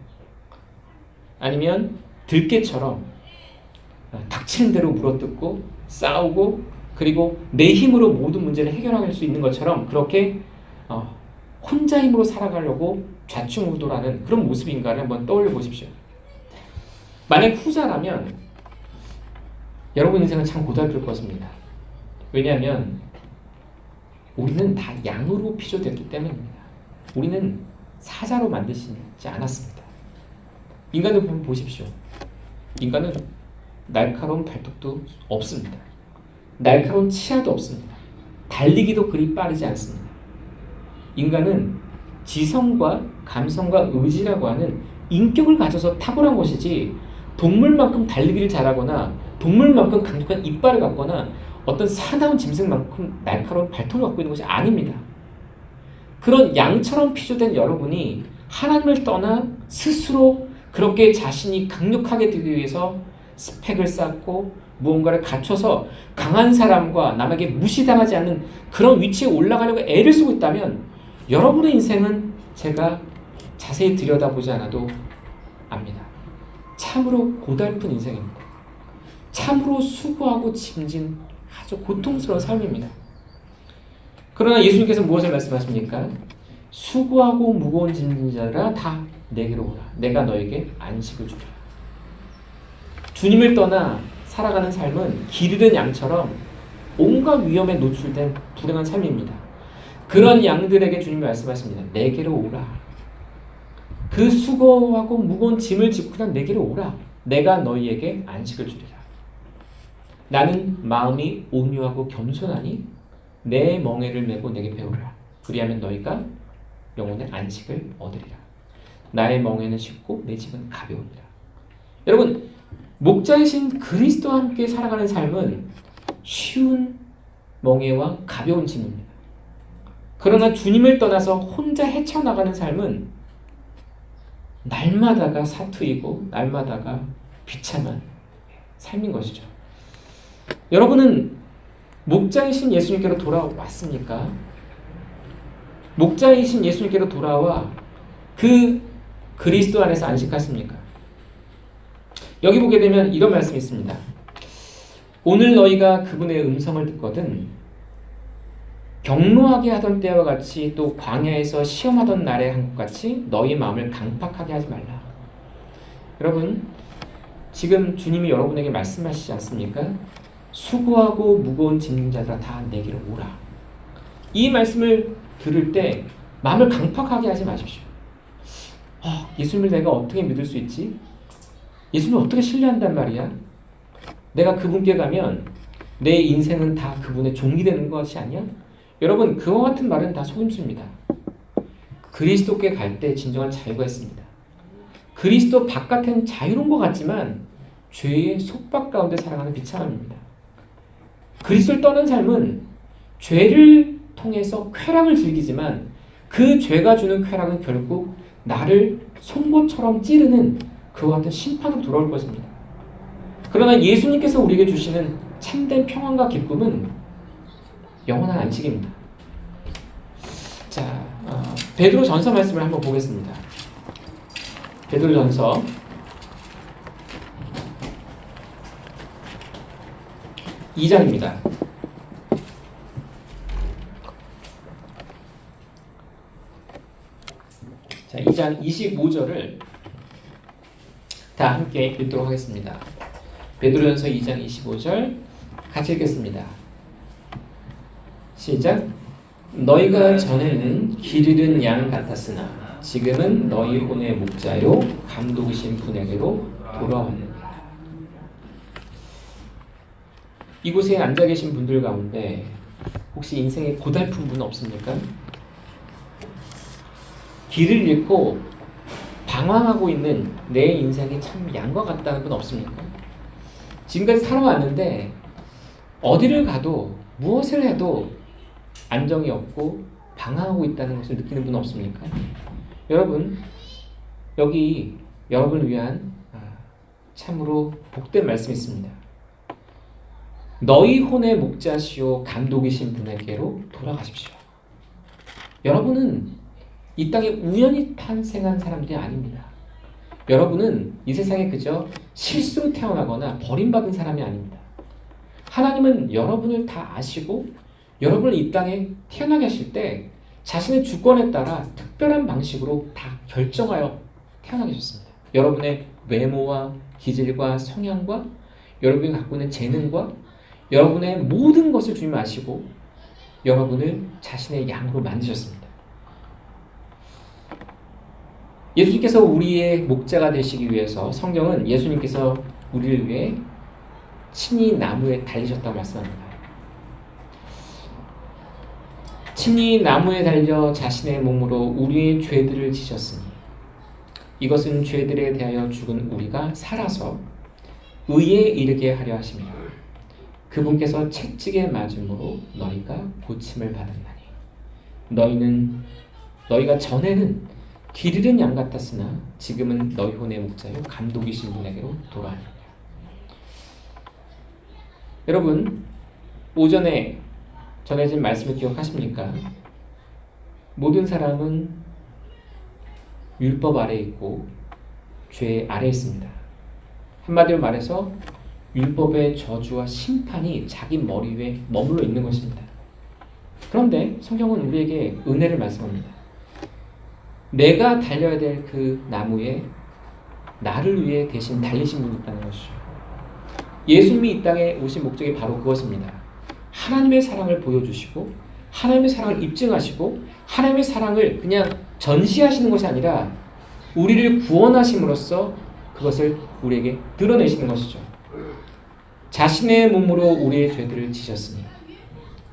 아니면 들깨처럼 닥치는 대로 물어뜯고 싸우고 그리고 내 힘으로 모든 문제를 해결할 수 있는 것처럼 그렇게 혼자 힘으로 살아가려고 좌충우돌하는 그런 모습인가를 한번 떠올려 보십시오. 만약 후자라면 여러분 인생은 참 고달플 것입니다. 왜냐하면 우리는 다 양으로 피조됐기 때문입니다. 우리는 사자로 만드시지 않았습니다. 인간을 보면 보십시오. 인간은 날카로운 발톱도 없습니다. 날카로운 치아도 없습니다. 달리기도 그리 빠르지 않습니다. 인간은 지성과 감성과 의지라고 하는 인격을 가져서 탁월한 것이지 동물만큼 달리기를 잘하거나 동물만큼 강력한 이빨을 갖거나 어떤 사나운 짐승만큼 날카로운 발톱을 갖고 있는 것이 아닙니다. 그런 양처럼 피조된 여러분이 하나님을 떠나 스스로 그렇게 자신이 강력하게 되기 위해서 스펙을 쌓고 무언가를 갖춰서 강한 사람과 남에게 무시당하지 않는 그런 위치에 올라가려고 애를 쓰고 있다면 여러분의 인생은 제가 자세히 들여다보지 않아도 압니다. 참으로 고달픈 인생입니다. 참으로 수고하고 짐진 아주 고통스러운 삶입니다. 그러나 예수님께서 무엇을 말씀하십니까? 수고하고 무거운 짐진 자들아 다 내게로 오라. 내가 너에게 안식을 주리라. 주님을 떠나 살아가는 삶은 길 잃은 양처럼 온갖 위험에 노출된 불행한 삶입니다. 그런 양들에게 주님이 말씀하십니다. 내게로 오라. 그 수고하고 무거운 짐을 지고 그냥 내게로 오라. 내가 너희에게 안식을 주리라. 나는 마음이 온유하고 겸손하니 내 멍에를 메고 내게 배우라. 그리하면 너희가 영혼의 안식을 얻으리라. 나의 멍에는 쉽고 내 짐은 가벼우니라. 여러분, 목자이신 그리스도와 함께 살아가는 삶은 쉬운 멍에와 가벼운 짐입니다. 그러나 주님을 떠나서 혼자 헤쳐나가는 삶은 날마다가 사투이고 날마다가 비참한 삶인 것이죠. 여러분은 목자이신 예수님께로 돌아왔습니까? 목자이신 예수님께로 돌아와 그 그리스도 안에서 안식하십니까? 여기 보게 되면 이런 말씀이 있습니다. 오늘 너희가 그분의 음성을 듣거든 경노하게 하던 때와 같이 또 광야에서 시험하던 날에 한 것 같이 너희 마음을 강팍하게 하지 말라. 여러분, 지금 주님이 여러분에게 말씀하시지 않습니까? 수고하고 무거운 짐진 자들아 다 내게로 오라. 이 말씀을 들을 때 마음을 강팍하게 하지 마십시오. 예수님을 내가 어떻게 믿을 수 있지? 예수님을 어떻게 신뢰한단 말이야? 내가 그분께 가면 내 인생은 다 그분의 종이 되는 것이 아니야? 여러분, 그와 같은 말은 다 속임수입니다. 그리스도께 갈 때 진정한 자유가 있습니다. 그리스도 바깥은 자유로운 것 같지만 죄의 속박 가운데 살아가는 비참함입니다. 그리스도를 떠난 삶은 죄를 통해서 쾌락을 즐기지만 그 죄가 주는 쾌락은 결국 나를 송곳처럼 찌르는 그와 같은 심판으로 돌아올 것입니다. 그러나 예수님께서 우리에게 주시는 참된 평안과 기쁨은 영원한 안식입니다. 자, 베드로전서 말씀을 한번 보겠습니다. 베드로전서 2장입니다. 자, 2장 25절을 다 함께 읽도록 하겠습니다. 베드로전서 2장 25절 같이 읽겠습니다. 시작. 너희가 전에는 길 잃은 양 같았으나 지금은 너희 혼의 목자요 감독이신 분에게로 돌아왔느니라. 이곳에 앉아 계신 분들 가운데 혹시 인생에 고달픈 분 없습니까? 길을 잃고 방황하고 있는 내 인생이 참 양과 같다는 분 없습니까? 지금까지 살아왔는데 어디를 가도 무엇을 해도 안정이 없고 방황하고 있다는 것을 느끼는 분 없습니까? 여러분, 여기 여러분을 위한 참으로 복된 말씀이 있습니다. 너희 혼의 목자시오 감독이신 분에게로 돌아가십시오. 여러분은 이 땅에 우연히 탄생한 사람들이 아닙니다. 여러분은 이 세상에 그저 실수로 태어나거나 버림받은 사람이 아닙니다. 하나님은 여러분을 다 아시고 여러분을 이 땅에 태어나게 하실 때 자신의 주권에 따라 특별한 방식으로 다 결정하여 태어나게 하셨습니다. 여러분의 외모와 기질과 성향과 여러분이 갖고 있는 재능과 여러분의 모든 것을 주님 아시고 여러분을 자신의 양으로 만드셨습니다. 예수님께서 우리의 목자가 되시기 위해서 성경은 예수님께서 우리를 위해 친히 나무에 달리셨다고 말씀합니다. 친히 나무에 달려 자신의 몸으로 우리의 죄들을 지셨으니 이것은 죄들에 대하여 죽은 우리가 살아서 의에 이르게 하려 하심이라. 그분께서 채찍에 맞음으로 너희가 고침을 받았나니 너희가 전에는 길 잃은 양 같았으나 지금은 너희 혼의 목자요 감독이신 분에게로 돌아왔느니라. 여러분, 오전에 전해진 말씀을 기억하십니까? 모든 사람은 율법 아래에 있고 죄 아래에 있습니다. 한마디로 말해서 율법의 저주와 심판이 자기 머리 위에 머물러 있는 것입니다. 그런데 성경은 우리에게 은혜를 말씀합니다. 내가 달려야 될 그 나무에 나를 위해 대신 달리신 분이 있다는 것이죠. 예수님이 이 땅에 오신 목적이 바로 그것입니다. 하나님의 사랑을 보여주시고 하나님의 사랑을 입증하시고 하나님의 사랑을 그냥 전시하시는 것이 아니라 우리를 구원하심으로써 그것을 우리에게 드러내시는 것이죠. 자신의 몸으로 우리의 죄들을 지셨으니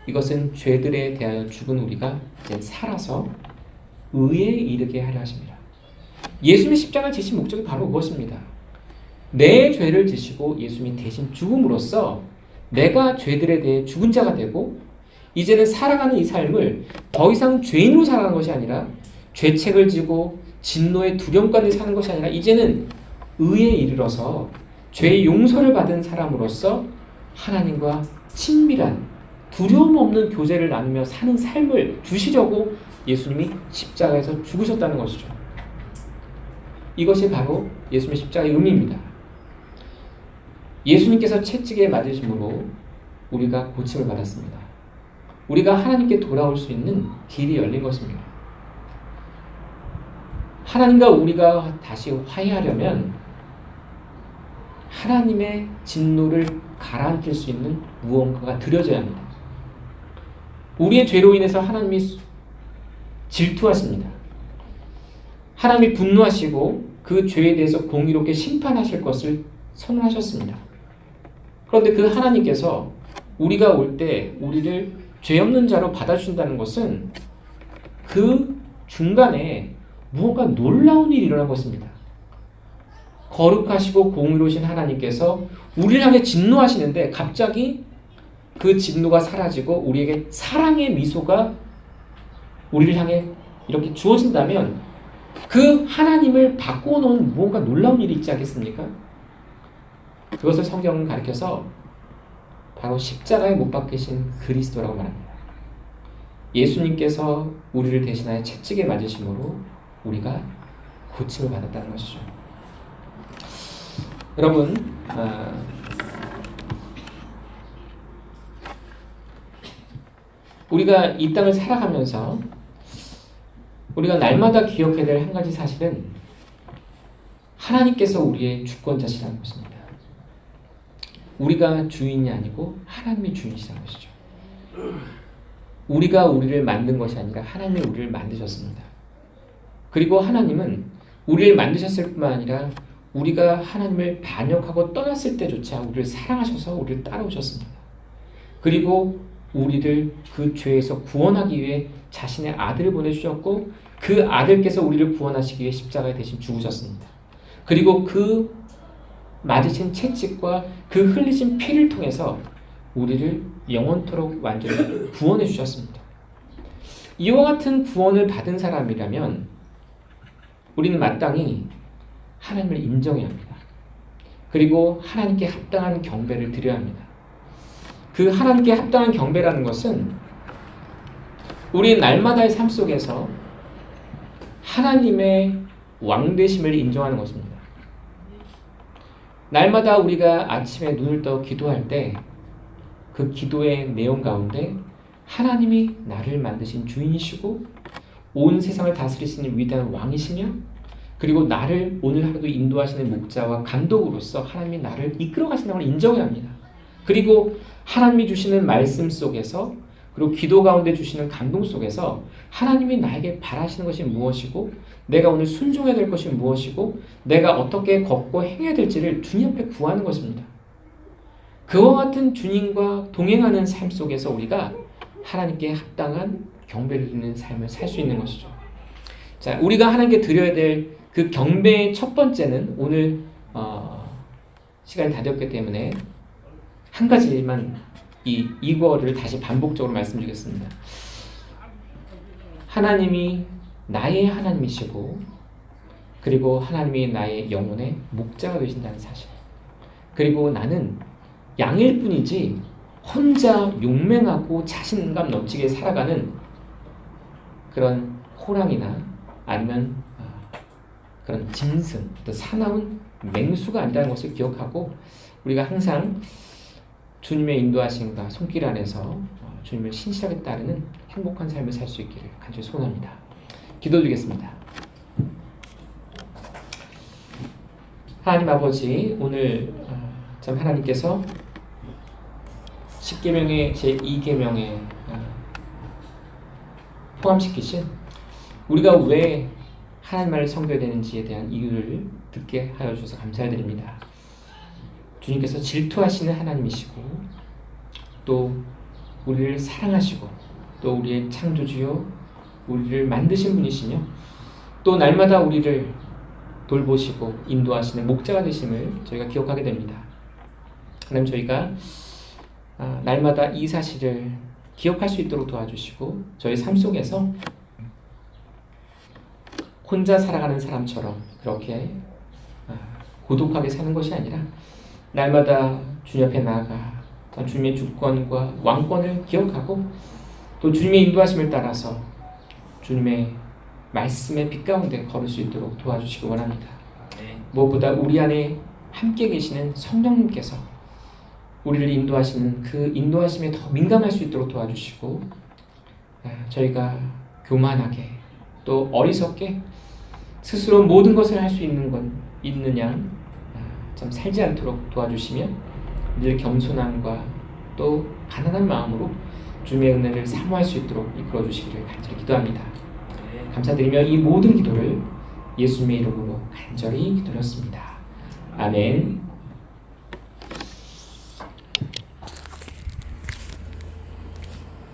이것은 죄들에 대하여 죽은 우리가 이제 살아서 의에 이르게 하려 하십니다. 예수님의 십자가를 지신 목적이 바로 그것입니다. 내 죄를 지시고 예수님이 대신 죽음으로써 내가 죄들에 대해 죽은 자가 되고 이제는 살아가는 이 삶을 더 이상 죄인으로 살아가는 것이 아니라 죄책을 지고 진노의 두려움 가운데 사는 것이 아니라 이제는 의에 이르러서 죄의 용서를 받은 사람으로서 하나님과 친밀한 두려움 없는 교제를 나누며 사는 삶을 주시려고 예수님이 십자가에서 죽으셨다는 것이죠. 이것이 바로 예수님의 십자가의 의미입니다. 예수님께서 채찍에 맞으심으로 우리가 고침을 받았습니다. 우리가 하나님께 돌아올 수 있는 길이 열린 것입니다. 하나님과 우리가 다시 화해하려면 하나님의 진노를 가라앉힐 수 있는 무언가가 드려져야 합니다. 우리의 죄로 인해서 하나님이 질투하십니다. 하나님이 분노하시고 그 죄에 대해서 공의롭게 심판하실 것을 선언하셨습니다. 그런데 그 하나님께서 우리가 올 때 우리를 죄 없는 자로 받아주신다는 것은 그 중간에 무언가 놀라운 일이 일어난 것입니다. 거룩하시고 공의로우신 하나님께서 우리를 향해 진노하시는데 갑자기 그 진노가 사라지고 우리에게 사랑의 미소가 우리를 향해 이렇게 주어진다면 그 하나님을 바꾸어 놓은 무언가 놀라운 일이 있지 않겠습니까? 그것을 성경은 가리켜서 바로 십자가에 못 박히신 그리스도라고 말합니다. 예수님께서 우리를 대신하여 채찍에 맞으심으로 우리가 고침을 받았다는 것이죠. 여러분, 우리가 이 땅을 살아가면서 우리가 날마다 기억해야 될 한 가지 사실은 하나님께서 우리의 주권자시라는 것입니다. 우리가 주인이 아니고 하나님이 주인이시라는 것이죠. 우리가 우리를 만든 것이 아니라 하나님이 우리를 만드셨습니다. 그리고 하나님은 우리를 만드셨을 뿐만 아니라 우리가 하나님을 반역하고 떠났을 때조차 우리를 사랑하셔서 우리를 따라오셨습니다. 그리고 우리를 그 죄에서 구원하기 위해 자신의 아들을 보내주셨고 그 아들께서 우리를 구원하시기 위해 십자가에 대신 죽으셨습니다. 그리고 그 맞으신 채찍과 그 흘리신 피를 통해서 우리를 영원토록 완전히 구원해 주셨습니다. 이와 같은 구원을 받은 사람이라면 우리는 마땅히 하나님을 인정해야 합니다. 그리고 하나님께 합당한 경배를 드려야 합니다. 그 하나님께 합당한 경배라는 것은 우리 날마다의 삶 속에서 하나님의 왕되심을 인정하는 것입니다. 날마다 우리가 아침에 눈을 떠 기도할 때 그 기도의 내용 가운데 하나님이 나를 만드신 주인이시고 온 세상을 다스리시는 위대한 왕이시며 그리고 나를 오늘 하루도 인도하시는 목자와 감독으로서 하나님이 나를 이끌어 가시는 걸 인정해야 합니다. 그리고 하나님이 주시는 말씀 속에서 그리고 기도 가운데 주시는 감동 속에서 하나님이 나에게 바라시는 것이 무엇이고 내가 오늘 순종해야 될 것이 무엇이고 내가 어떻게 걷고 행해야 될지를 주님 앞에 구하는 것입니다. 그와 같은 주님과 동행하는 삶 속에서 우리가 하나님께 합당한 경배를 드리는 삶을 살 수 있는 것이죠. 자, 우리가 하나님께 드려야 될 그 경배의 첫 번째는 오늘 시간이 다 되었기 때문에 한 가지만 이거를 다시 반복적으로 말씀드리겠습니다. 하나님이 나의 하나님이시고 그리고 하나님이 나의 영혼의 목자가 되신다는 사실. 그리고 나는 양일 뿐이지 혼자 용맹하고 자신감 넘치게 살아가는 그런 호랑이나 아니면 그런 짐승, 또 사나운 맹수가 아니라는 것을 기억하고 우리가 항상 주님의 인도하심과 손길 안에서 주님을 신실하게 따르는 행복한 삶을 살 수 있기를 간절히 소원합니다. 기도드리겠습니다. 하나님 아버지, 오늘 참 하나님께서 10계명의 제2계명에 포함시키신 우리가 왜 하나님 말을 섬겨야 되는지에 대한 이유를 듣게 하여 주셔서 감사드립니다. 주님께서 질투하시는 하나님이시고 또 우리를 사랑하시고 또 우리의 창조주요 우리를 만드신 분이시며 또 날마다 우리를 돌보시고 인도하시는 목자가 되심을 저희가 기억하게 됩니다. 하나님, 저희가 날마다 이 사실을 기억할 수 있도록 도와주시고 저희 삶 속에서 혼자 살아가는 사람처럼 그렇게 고독하게 사는 것이 아니라 날마다 주님 앞에 나아가 주님의 주권과 왕권을 기억하고 또 주님의 인도하심을 따라서 주님의 말씀의 빛 가운데 걸을 수 있도록 도와주시기 원합니다. 네. 무엇보다 우리 안에 함께 계시는 성령님께서 우리를 인도하시는 그 인도하심에 더 민감할 수 있도록 도와주시고, 저희가 교만하게 또 어리석게 스스로 모든 것을 할 수 있느냐 참 살지 않도록 도와주시면 늘 겸손함과 또 가난한 마음으로 주님의 은혜를 사모할 수 있도록 이끌어 주시기를 간절히 기도합니다. 네. 감사드리며 이 모든 기도를 예수님의 이름으로 간절히 기도렸습니다. 아멘.